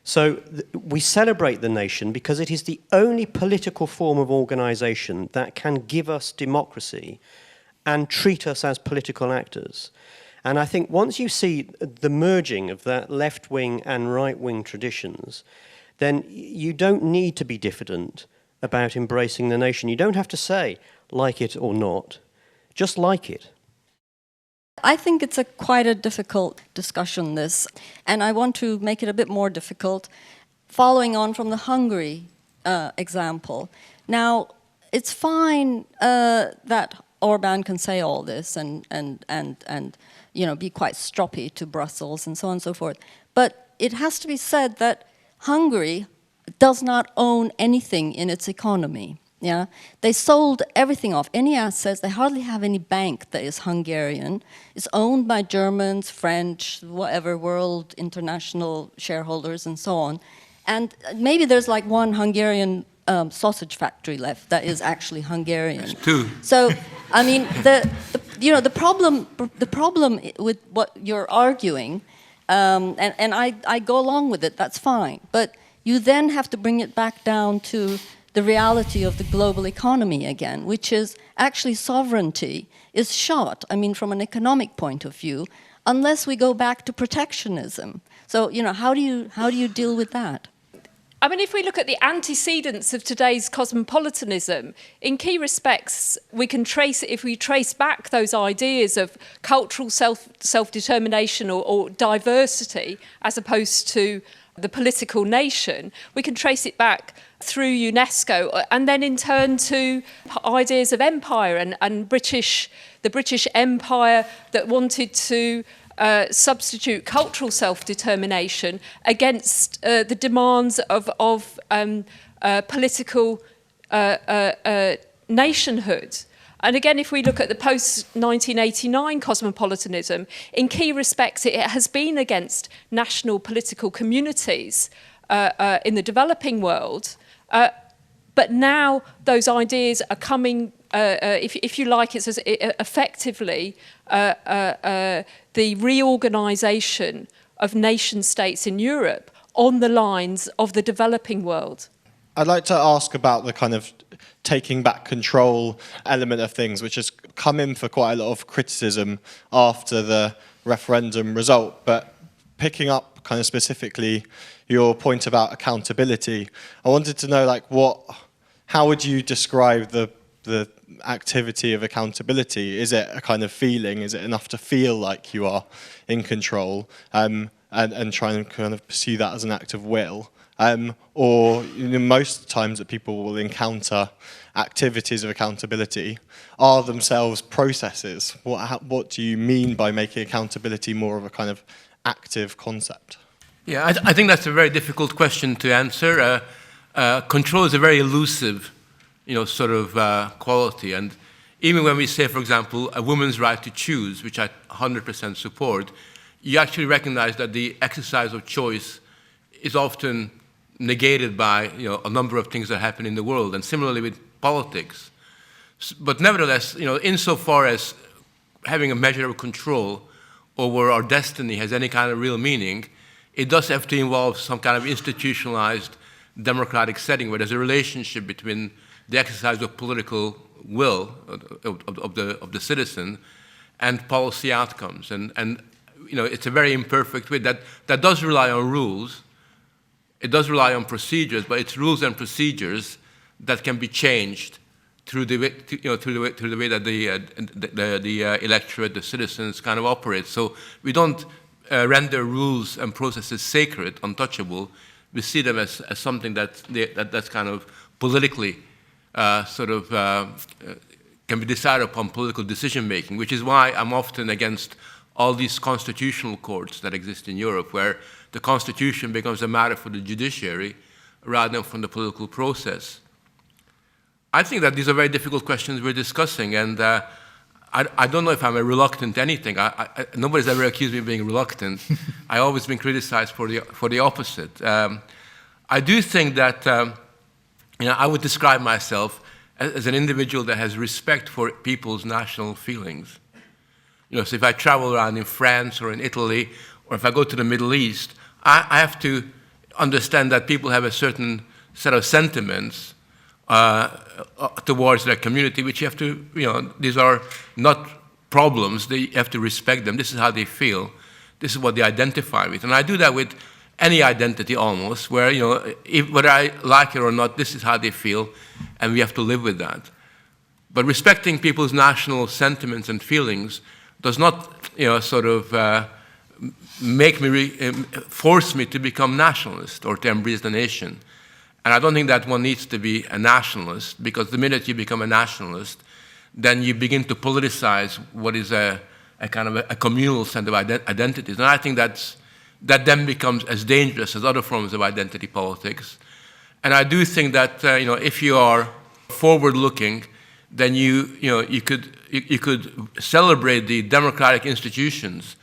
So we celebrate the nation because it is the only political form of organization that can give us democracy and treat us as political actors. And I think once you see the merging of that left-wing and right-wing traditions, then you don't need to be diffident about embracing the nation. You don't have to say, like it or not, just like it. I think it's quite a difficult discussion, this, and I want to make it a bit more difficult, following on from the Hungary example. Now, it's fine that Orban can say all this and be quite stroppy to Brussels and so on and so forth, but it has to be said that Hungary does not own anything in its economy. Yeah, they sold everything off, any assets. They hardly have any bank that is Hungarian. It's owned by Germans, French, whatever, world, international shareholders and so on. And maybe there's like one Hungarian sausage factory left that is actually Hungarian. There's two. So, I mean, the problem with what you're arguing, and I go along with it, that's fine. But you then have to bring it back down to the reality of the global economy again, which is actually sovereignty is shot, I mean, from an economic point of view, unless we go back to protectionism. So, how do you deal with that? I mean, if we look at the antecedents of today's cosmopolitanism, in key respects, we can if we trace back those ideas of cultural self-determination or diversity, as opposed to the political nation, we can trace it back through UNESCO and then in turn to ideas of empire and the British Empire that wanted to substitute cultural self-determination against the demands of political nationhood. And again, if we look at the post-1989 cosmopolitanism, in key respects it has been against national political communities in the developing world. But now those ideas are coming, if you like, it's effectively the reorganisation of nation states in Europe on the lines of the developing world. I'd like to ask about the kind of taking back control element of things, which has come in for quite a lot of criticism after the referendum result. But picking up kind of specifically your point about accountability, I wanted to know, like, how would you describe the activity of accountability? Is it a kind of feeling? Is it enough to feel like you are in control and try and kind of pursue that as an act of will? Or most times that people will encounter activities of accountability are themselves processes. What do you mean by making accountability more of a kind of active concept? Yeah, I think that's a very difficult question to answer. Control is a very elusive, sort of quality. And even when we say, for example, a woman's right to choose, which I 100% support, you actually recognize that the exercise of choice is often negated by a number of things that happen in the world, and similarly with politics. But nevertheless, insofar as having a measure of control over our destiny has any kind of real meaning, it does have to involve some kind of institutionalized democratic setting where there's a relationship between the exercise of political will of the citizen and policy outcomes. And it's a very imperfect way that does rely on rules. It does rely on procedures, but it's rules and procedures that can be changed through the way, through the way that the electorate, the citizens, kind of operate. So we don't render rules and processes sacred, untouchable. We see them as something that's kind of politically can be decided upon political decision making, which is why I'm often against all these constitutional courts that exist in Europe, where the constitution becomes a matter for the judiciary rather than from the political process. I think that these are very difficult questions we're discussing, and I don't know if I'm a reluctant anything. Nobody's ever accused me of being reluctant. I've always been criticized for the opposite. I do think that I would describe myself as an individual that has respect for people's national feelings. So if I travel around in France or in Italy, or if I go to the Middle East, I have to understand that people have a certain set of sentiments towards their community, which you have to, these are not problems, they have to respect them. This is how they feel. This is what they identify with. And I do that with any identity almost, where, whether I like it or not, this is how they feel, and we have to live with that. But respecting people's national sentiments and feelings does not, force me to become nationalist or to embrace the nation. And I don't think that one needs to be a nationalist, because the minute you become a nationalist, then you begin to politicize what is a kind of a communal set of identities. And I think that then becomes as dangerous as other forms of identity politics. And I do think that if you are forward-looking, then you could celebrate the democratic institutions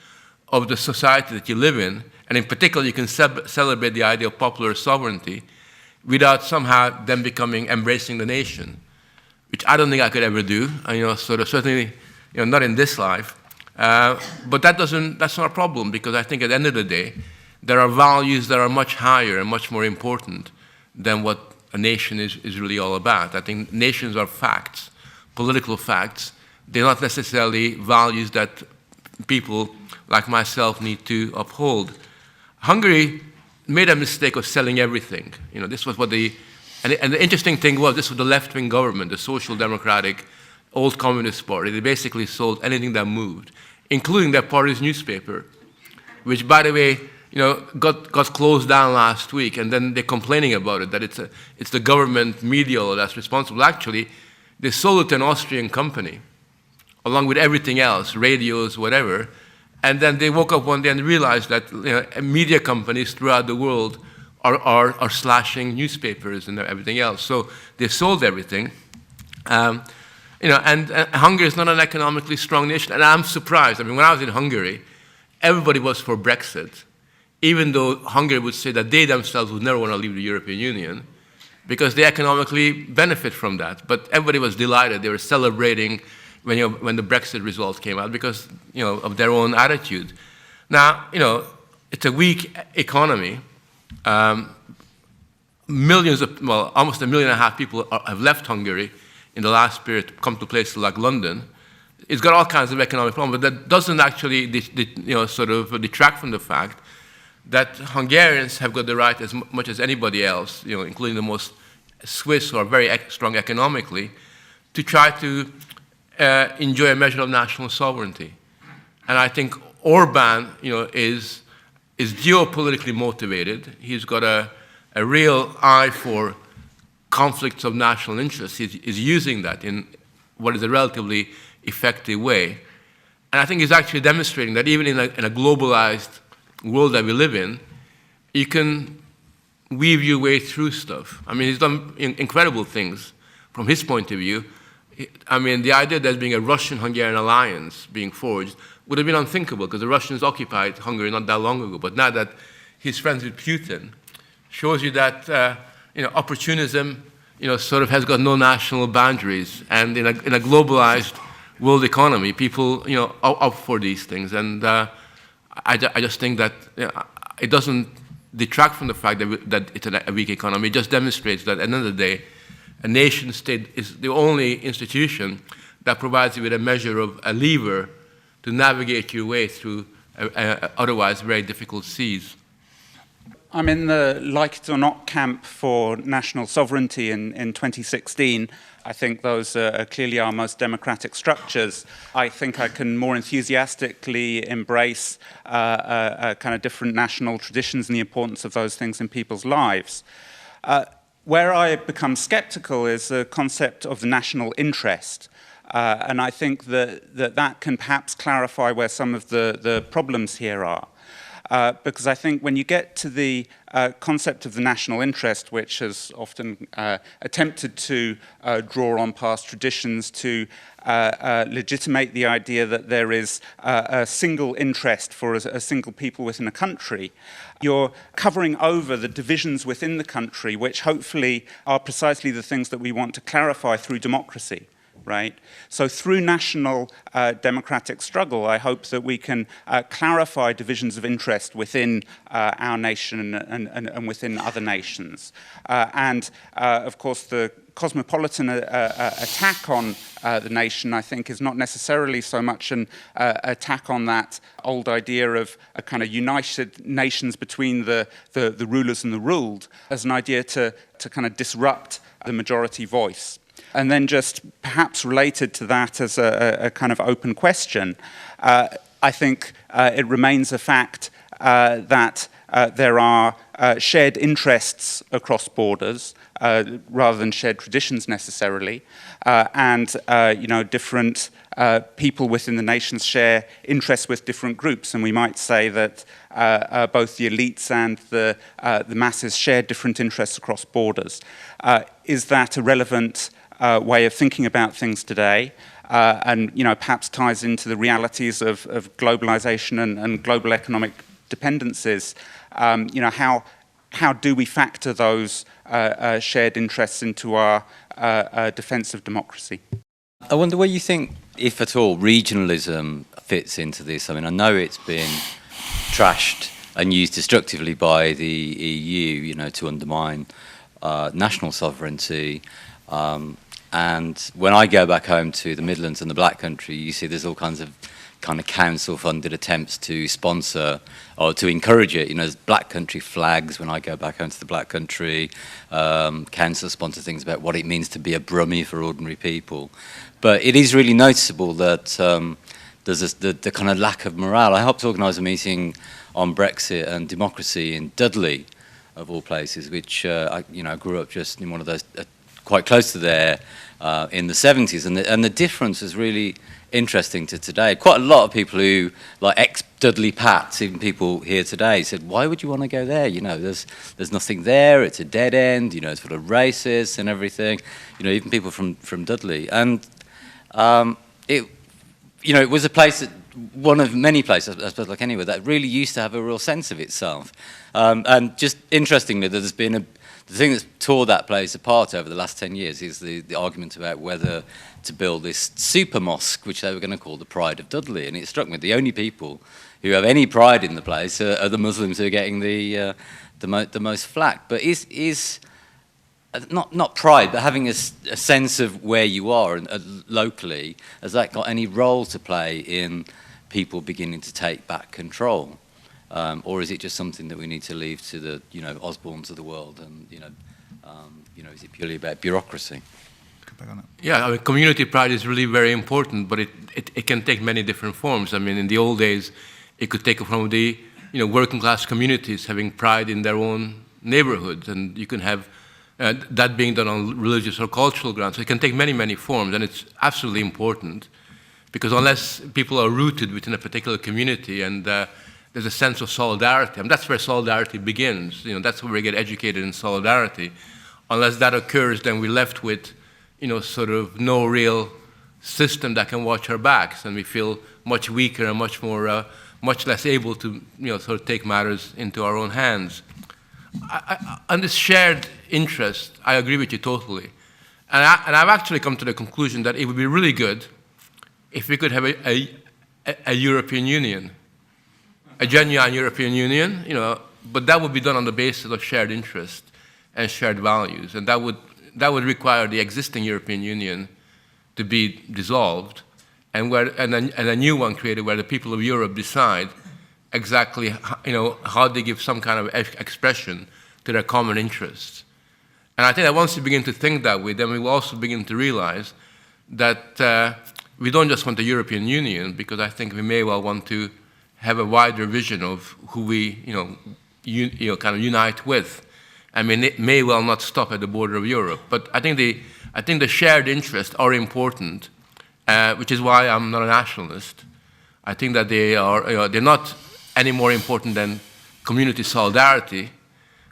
of the society that you live in, and in particular, you can celebrate the idea of popular sovereignty without somehow then embracing the nation, which I don't think I could ever do. Certainly, not in this life. But that's not a problem, because I think at the end of the day, there are values that are much higher and much more important than what a nation is really all about. I think nations are facts, political facts. They're not necessarily values that people like myself need to uphold. Hungary made a mistake of selling everything. This was what and the interesting thing was, this was the left-wing government, the social democratic, old communist party. They basically sold anything that moved, including their party's newspaper, which, by the way, got closed down last week, and then they're complaining about it, that it's the government medial that's responsible. Actually, they sold it to an Austrian company, along with everything else, radios, whatever, and then they woke up one day and realized that media companies throughout the world are slashing newspapers and everything else. So they sold everything. And Hungary is not an economically strong nation, and I'm surprised. I mean, when I was in Hungary, everybody was for Brexit, even though Hungary would say that they themselves would never want to leave the European Union because they economically benefit from that. But everybody was delighted. They were celebrating when the Brexit results came out because of their own attitude. Now, it's a weak economy. Almost 1.5 million people have left Hungary in the last period to come to places like London. It's got all kinds of economic problems, but that doesn't actually sort of detract from the fact that Hungarians have got the right as much as anybody else, including the most Swiss who are very strong economically, to try to enjoy a measure of national sovereignty. And I think Orban, is geopolitically motivated. He's got a real eye for conflicts of national interest. He's using that in what is a relatively effective way. And I think he's actually demonstrating that even in a globalized world that we live in, you can weave your way through stuff. I mean, he's done incredible things from his point of view. I mean, the idea that there's being a Russian-Hungarian alliance being forged would have been unthinkable because the Russians occupied Hungary not that long ago. But now that he's friends with Putin, shows you that opportunism sort of has got no national boundaries. And in a globalized world economy, people are up for these things. And I just think that it doesn't detract from the fact that it's a weak economy. It just demonstrates that at the end of the day, a nation state is the only institution that provides you with a measure of a lever to navigate your way through otherwise very difficult seas. I'm in the like it or not camp for national sovereignty in 2016. I think those are clearly our most democratic structures. I think I can more enthusiastically embrace kind of different national traditions and the importance of those things in people's lives. Where I become skeptical is the concept of the national interest. And I think that can perhaps clarify where some of the problems here are. Because I think when you get to the concept of the national interest, which has often attempted to draw on past traditions to legitimate the idea that there is a single interest for a single people within a country, you're covering over the divisions within the country, which hopefully are precisely the things that we want to clarify through democracy. Right? So through national democratic struggle, I hope that we can clarify divisions of interest within our nation and within other nations. Of course, the cosmopolitan attack on the nation, I think, is not necessarily so much an attack on that old idea of a kind of united nations between the rulers and the ruled, as an idea to kind of disrupt the majority voice. And then just perhaps related to that as a kind of open question, I think it remains a fact that there are shared interests across borders rather than shared traditions necessarily, and different people within the nations share interests with different groups, and we might say that both the elites and the masses share different interests across borders. Is that a relevant way of thinking about things today, and perhaps ties into the realities of globalization and global economic dependencies? How do we factor those shared interests into our defense of democracy? I wonder where you think, if at all, regionalism fits into this. I mean, I know it's been trashed and used destructively by the EU, to undermine national sovereignty. And when I go back home to the Midlands and the Black Country, you see there's all kinds of council-funded attempts to sponsor or to encourage it. There's Black Country flags when I go back home to the Black Country. Council sponsor things about what it means to be a Brummie for ordinary people. But it is really noticeable that there's the kind of lack of morale. I helped organise a meeting on Brexit and democracy in Dudley, of all places, which I grew up just in one of those, quite close to there, in the 70s, and the difference is really interesting to today. Quite a lot of people who, like ex-Dudley Pats, even people here today, said, why would you want to go there? You know, there's nothing there, it's a dead end, you know, it's full of racists and everything, you know, even people from Dudley. And it was a place that, one of many places, I suppose, like anywhere, that really used to have a real sense of itself. And just interestingly, there's been the thing that's tore that place apart over the last 10 years is the argument about whether to build this super mosque, which they were going to call the Pride of Dudley. And it struck me the only people who have any pride in the place are the Muslims who are getting the most flack. But is not pride, but having a sense of where you are and locally, has that got any role to play in people beginning to take back control? Or is it just something that we need to leave to the Osborns of the world, and is it purely about bureaucracy? Yeah, I mean, community pride is really very important, but it can take many different forms. I mean, in the old days, it could take from the working class communities having pride in their own neighborhoods, and you can have that being done on religious or cultural grounds. So it can take many forms, and it's absolutely important, because unless people are rooted within a particular community and there's a sense of solidarity, and that's where solidarity begins. That's where we get educated in solidarity. Unless that occurs, then we're left with sort of no real system that can watch our backs, and we feel much weaker and much less able to, sort of take matters into our own hands. On this shared interest, I agree with you totally. And I've actually come to the conclusion that it would be really good if we could have a European Union, a genuine European Union, but that would be done on the basis of shared interest and shared values, and that would require the existing European Union to be dissolved, and a new one created where the people of Europe decide exactly how they give some kind of expression to their common interests. And I think that once we begin to think that way, then we will also begin to realize that we don't just want the European Union, because I think we may well want to have a wider vision of who we kind of unite with. I mean, it may well not stop at the border of Europe, but I think the shared interests are important, which is why I'm not a nationalist. I think that they're not any more important than community solidarity,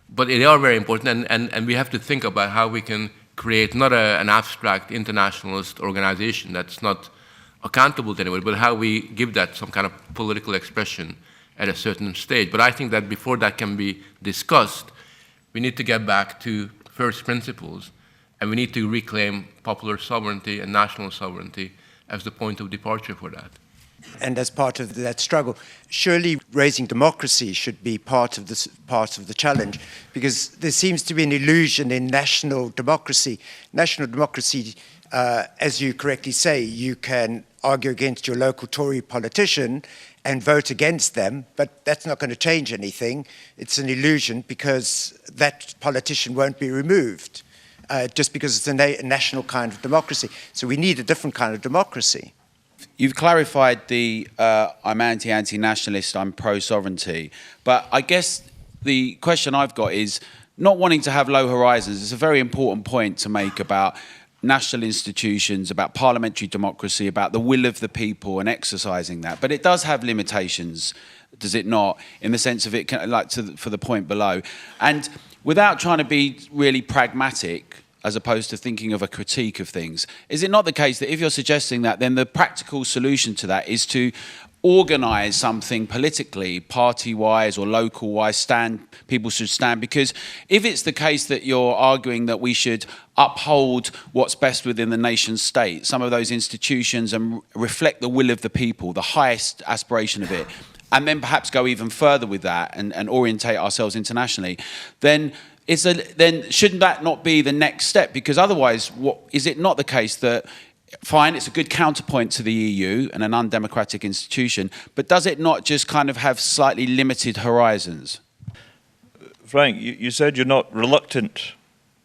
but they are very important, and we have to think about how we can create not an abstract internationalist organization that's not accountable to anyone, but how we give that some kind of political expression at a certain stage. But I think that before that can be discussed, we need to get back to first principles, and we need to reclaim popular sovereignty and national sovereignty as the point of departure for that. And as part of that struggle, surely raising democracy should be part of the challenge, because there seems to be an illusion in national democracy. National democracy, as you correctly say, you can argue against your local Tory politician and vote against them, but that's not going to change anything. It's an illusion, because that politician won't be removed just because it's a national kind of democracy. So we need a different kind of democracy. You've clarified I'm anti-nationalist, I'm pro-sovereignty. But I guess the question I've got is not wanting to have low horizons. It's a very important point to make about national institutions, about parliamentary democracy, about the will of the people and exercising that. But it does have limitations, does it not, in the sense of it, for the point below. And without trying to be really pragmatic, as opposed to thinking of a critique of things, is it not the case that if you're suggesting that, then the practical solution to that is to organise something politically, party-wise or local-wise, people should stand? Because if it's the case that you're arguing that we should uphold what's best within the nation state, some of those institutions, and reflect the will of the people, the highest aspiration of it, and then perhaps go even further with that and orientate ourselves internationally, then shouldn't that not be the next step? Because otherwise, is it not the case that, fine, it's a good counterpoint to the EU and an undemocratic institution, but does it not just kind of have slightly limited horizons? Frank, you said you're not reluctant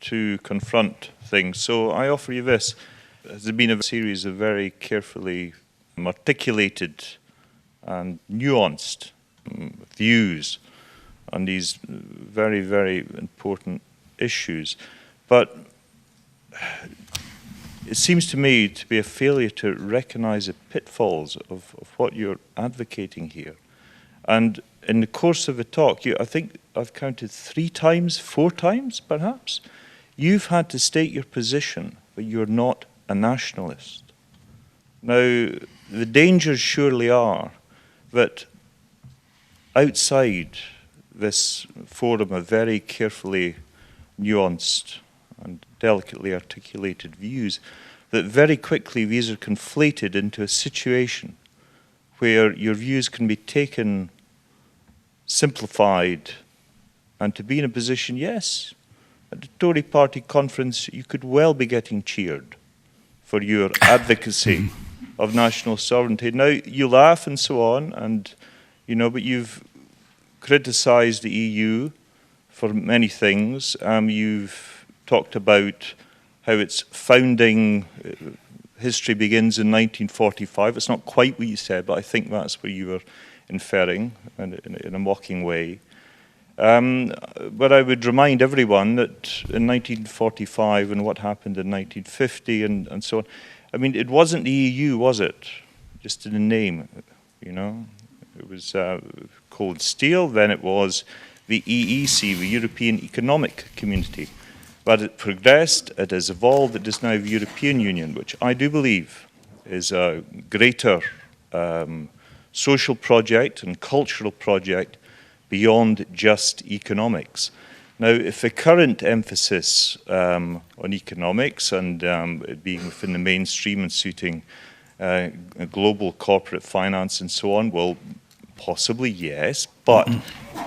to confront things, so I offer you this. There's been a series of very carefully articulated and nuanced views on these very, very important issues. But it seems to me to be a failure to recognize the pitfalls of what you're advocating here. And in the course of the talk, I think I've counted 3 times, 4 times perhaps, you've had to state your position, but you're not a nationalist. Now, the dangers surely are that outside this forum of very carefully nuanced and delicately articulated views, that very quickly these are conflated into a situation where your views can be taken, simplified, and to be in a position, yes, at the Tory party conference, you could well be getting cheered for your advocacy of national sovereignty. Now, you laugh and so on, and but you've criticised the EU for many things. You've talked about how its founding history begins in 1945. It's not quite what you said, but I think that's what you were inferring in a mocking way. But I would remind everyone that in 1945 and what happened in 1950 and so on, I mean, it wasn't the EU, was it? Just in the name, It was Cold Steel, then it was the EEC, the European Economic Community. But it progressed, it has evolved, it is now the European Union, which I do believe is a greater social project and cultural project beyond just economics. Now, if the current emphasis on economics and it being within the mainstream and suiting global corporate finance and so on, well, possibly yes, but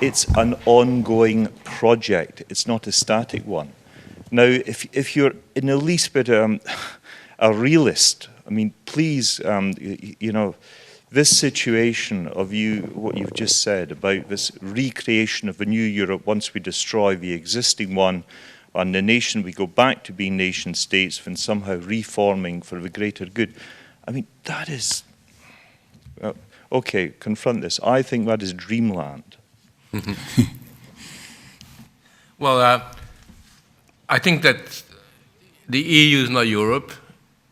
it's an ongoing project. It's not a static one. Now, if you're in the least bit a realist, I mean, please, this situation of what you've just said about this recreation of a new Europe once we destroy the existing one, and the nation, we go back to being nation states and somehow reforming for the greater good. I mean, that is, okay, confront this. I think that is dreamland. Well, I think that the EU is not Europe,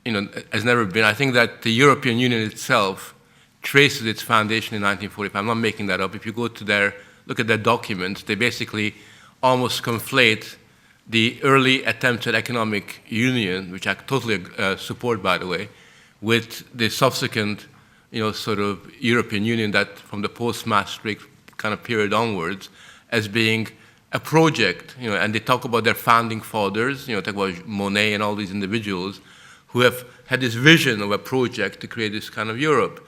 has never been. I think that the European Union itself traces its foundation in 1945. I'm not making that up. If you go to look at their documents, they basically almost conflate the early attempts at economic union, which I totally support, by the way, with the subsequent, sort of European Union that from the post-Maastricht kind of period onwards as being a project, and they talk about their founding fathers, talk about Monet and all these individuals who have had this vision of a project to create this kind of Europe.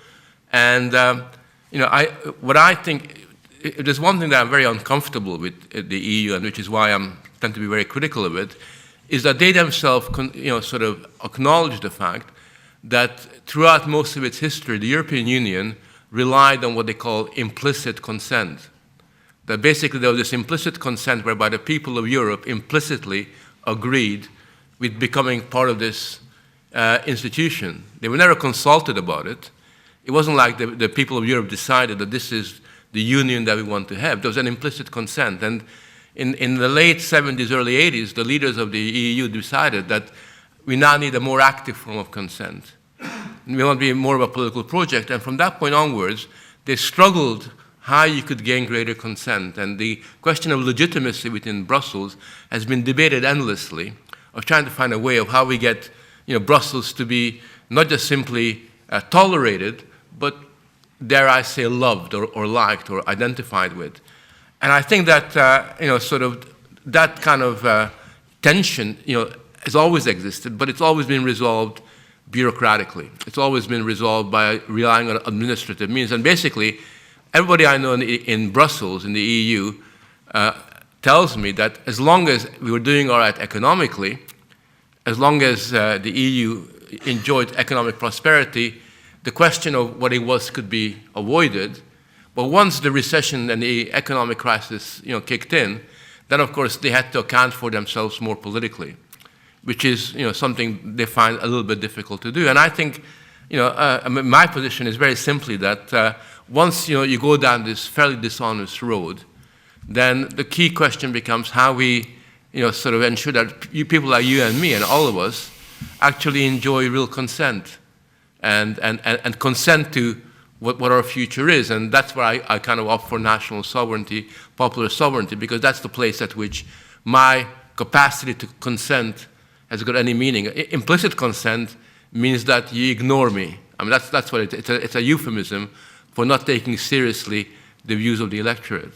And, what I think, there's one thing that I'm very uncomfortable with the EU, and which is why I tend to be very critical of it, is that they themselves, sort of acknowledge the fact that throughout most of its history, the European Union relied on what they call implicit consent. That basically there was this implicit consent whereby the people of Europe implicitly agreed with becoming part of this institution. They were never consulted about it. It wasn't like the people of Europe decided that this is the union that we want to have. There was an implicit consent. And in the late 70s, early 80s, the leaders of the EU decided that we now need a more active form of consent. We want to be more of a political project. And from that point onwards, they struggled how you could gain greater consent. And the question of legitimacy within Brussels has been debated endlessly, of trying to find a way of how we get Brussels to be not just simply tolerated, but dare I say loved or liked or identified with. And I think that, sort of that kind of tension, has always existed, but it's always been resolved bureaucratically. It's always been resolved by relying on administrative means. And basically, everybody I know in Brussels, in the EU, tells me that as long as we were doing all right economically, as long as the EU enjoyed economic prosperity, the question of what it was could be avoided. But once the recession and the economic crisis, kicked in, then of course they had to account for themselves more politically, which is, something they find a little bit difficult to do. And I think, I mean, my position is very simply that once you go down this fairly dishonest road, then the key question becomes how we sort of ensure that people like you and me and all of us actually enjoy real consent and consent to what our future is. And that's where I kind of opt for national sovereignty, popular sovereignty, because that's the place at which my capacity to consent has got any meaning. Implicit consent means that you ignore me. I mean, that's what it's a euphemism for not taking seriously the views of the electorate.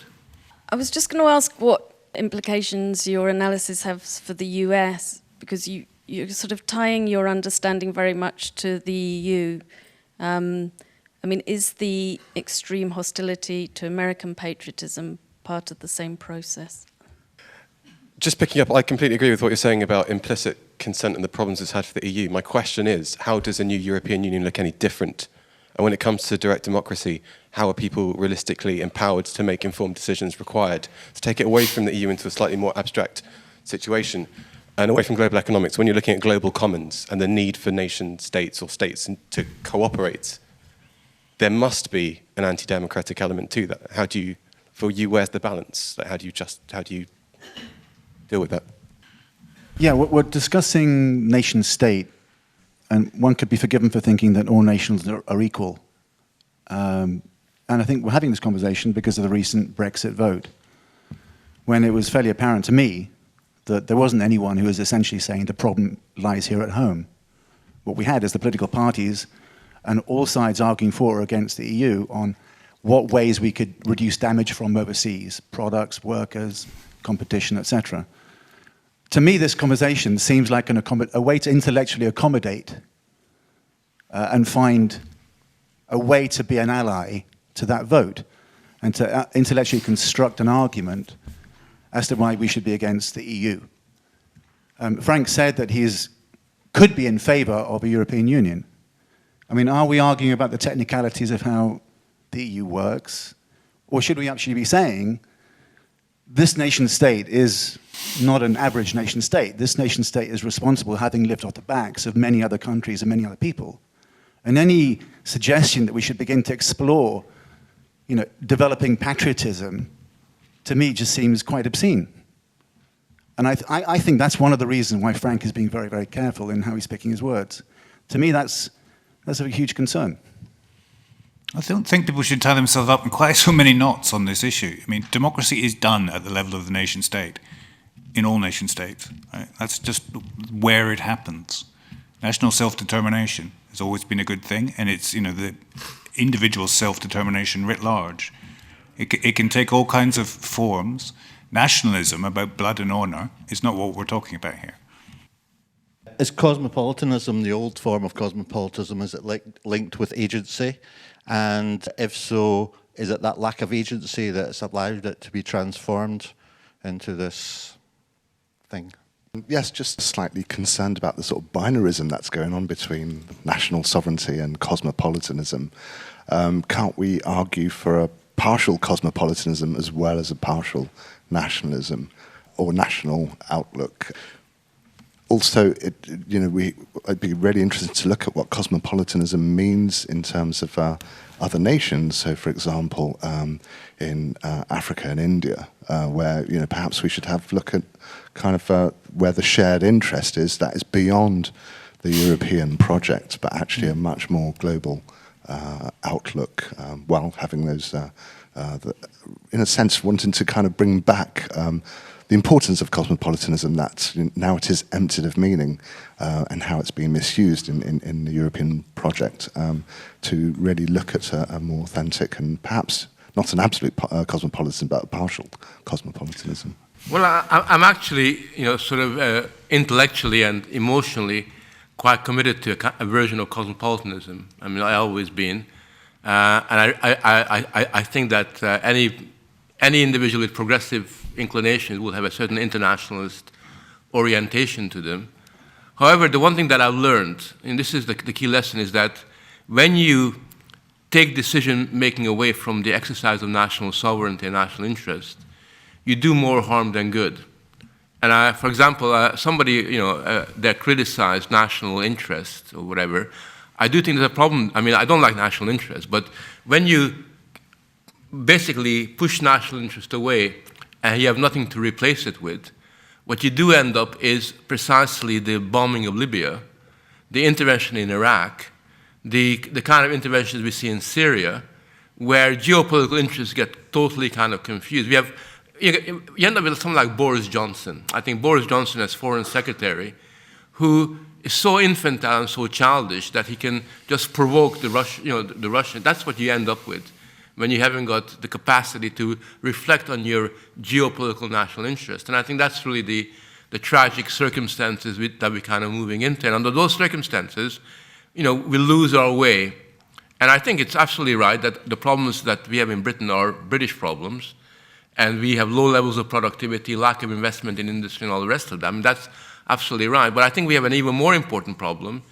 I was just going to ask what implications your analysis has for the US, because you're sort of tying your understanding very much to the EU. I mean, is the extreme hostility to American patriotism part of the same process? Just picking up, I completely agree with what you're saying about implicit consent and the problems it's had for the EU. My question is, how does a new European Union look any different? And when it comes to direct democracy, how are people realistically empowered to make informed decisions required to take it away from the EU into a slightly more abstract situation and away from global economics? When you're looking at global commons and the need for nation states or states to cooperate, there must be an anti-democratic element to that. How do you, for you, where's the balance? Like, how do you deal with that? Yeah, we're discussing nation state, and one could be forgiven for thinking that all nations are equal. And I think we're having this conversation because of the recent Brexit vote, when it was fairly apparent to me that there wasn't anyone who was essentially saying the problem lies here at home. What we had is the political parties and all sides arguing for or against the EU on what ways we could reduce damage from overseas, products, workers, competition, etc. To me, this conversation seems like a way to intellectually accommodate and find a way to be an ally to that vote and to intellectually construct an argument as to why we should be against the EU. Frank said that he could be in favor of a European Union. I mean, are we arguing about the technicalities of how the EU works? Or should we actually be saying, this nation state is not an average nation state. This nation state is responsible, having lived off the backs of many other countries and many other people. And any suggestion that we should begin to explore, developing patriotism, to me just seems quite obscene. And I think that's one of the reasons why Frank is being very, very careful in how he's picking his words. To me, that's a huge concern. I don't think people should tie themselves up in quite so many knots on this issue. I mean, democracy is done at the level of the nation state, in all nation states. Right? That's just where it happens. National self-determination has always been a good thing, and it's the individual self-determination writ large. It can take all kinds of forms. Nationalism about blood and honour is not what we're talking about here. Is cosmopolitanism the old form of cosmopolitanism? Is it linked with agency? And if so, is it that lack of agency that's allowed it to be transformed into this thing? Yes, just slightly concerned about the sort of binarism that's going on between national sovereignty and cosmopolitanism. Can't we argue for a partial cosmopolitanism as well as a partial nationalism or national outlook? Also, I'd be really interested to look at what cosmopolitanism means in terms of other nations. So, for example, in Africa and India, where perhaps we should look at kind of where the shared interest is that is beyond the European project, but actually a much more global outlook, while having those, in a sense, wanting to kind of bring back the importance of cosmopolitanism, that now it is emptied of meaning, and how it's being misused in the European project, to really look at a more authentic and perhaps not an absolute cosmopolitanism, but a partial cosmopolitanism. Well, I'm actually, sort of intellectually and emotionally quite committed to a version of cosmopolitanism. I mean, I've always been, and I think that any individual with progressive inclinations will have a certain internationalist orientation to them. However, the one thing that I've learned, and this is the key lesson, is that when you take decision-making away from the exercise of national sovereignty and national interest, you do more harm than good. And for example, somebody, that criticized national interest or whatever, I do think there's a problem. I mean, I don't like national interest, but when you basically push national interest away and you have nothing to replace it with, what you do end up is precisely the bombing of Libya, the intervention in Iraq, the kind of interventions we see in Syria, where geopolitical interests get totally kind of confused. You end up with someone like Boris Johnson. I think Boris Johnson as Foreign Secretary, who is so infantile and so childish that he can just provoke the Russian. That's what you end up with when you haven't got the capacity to reflect on your geopolitical national interest. And I think that's really the tragic circumstances that we're kind of moving into. And under those circumstances, we lose our way. And I think it's absolutely right that the problems that we have in Britain are British problems, and we have low levels of productivity, lack of investment in industry, and all the rest of them. That's absolutely right. But I think we have an even more important problem,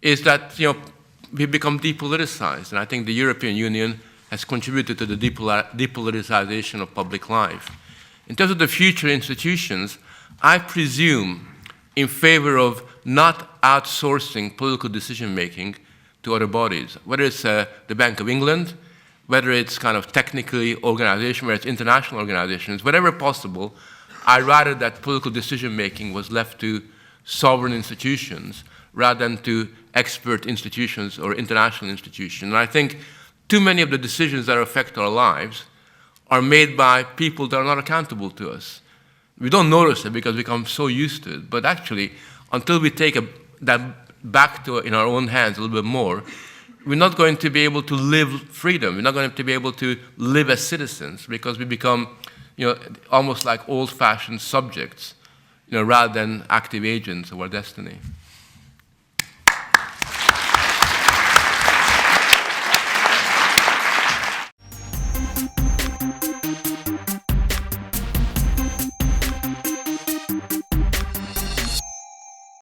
is that we've become depoliticized, and I think the European Union has contributed to the depoliticization of public life. In terms of the future institutions, I presume in favor of not outsourcing political decision-making to other bodies, whether it's the Bank of England, whether it's kind of technically organization, whether it's international organizations, whatever possible, I'd rather that political decision-making was left to sovereign institutions rather than to expert institutions or international institutions. And I think too many of the decisions that affect our lives are made by people that are not accountable to us. We don't notice it because we become so used to it, but actually, until we take that back in our own hands a little bit more, we're not going to be able to live freedom. We're not going to be able to live as citizens because we become, almost like old-fashioned subjects, rather than active agents of our destiny.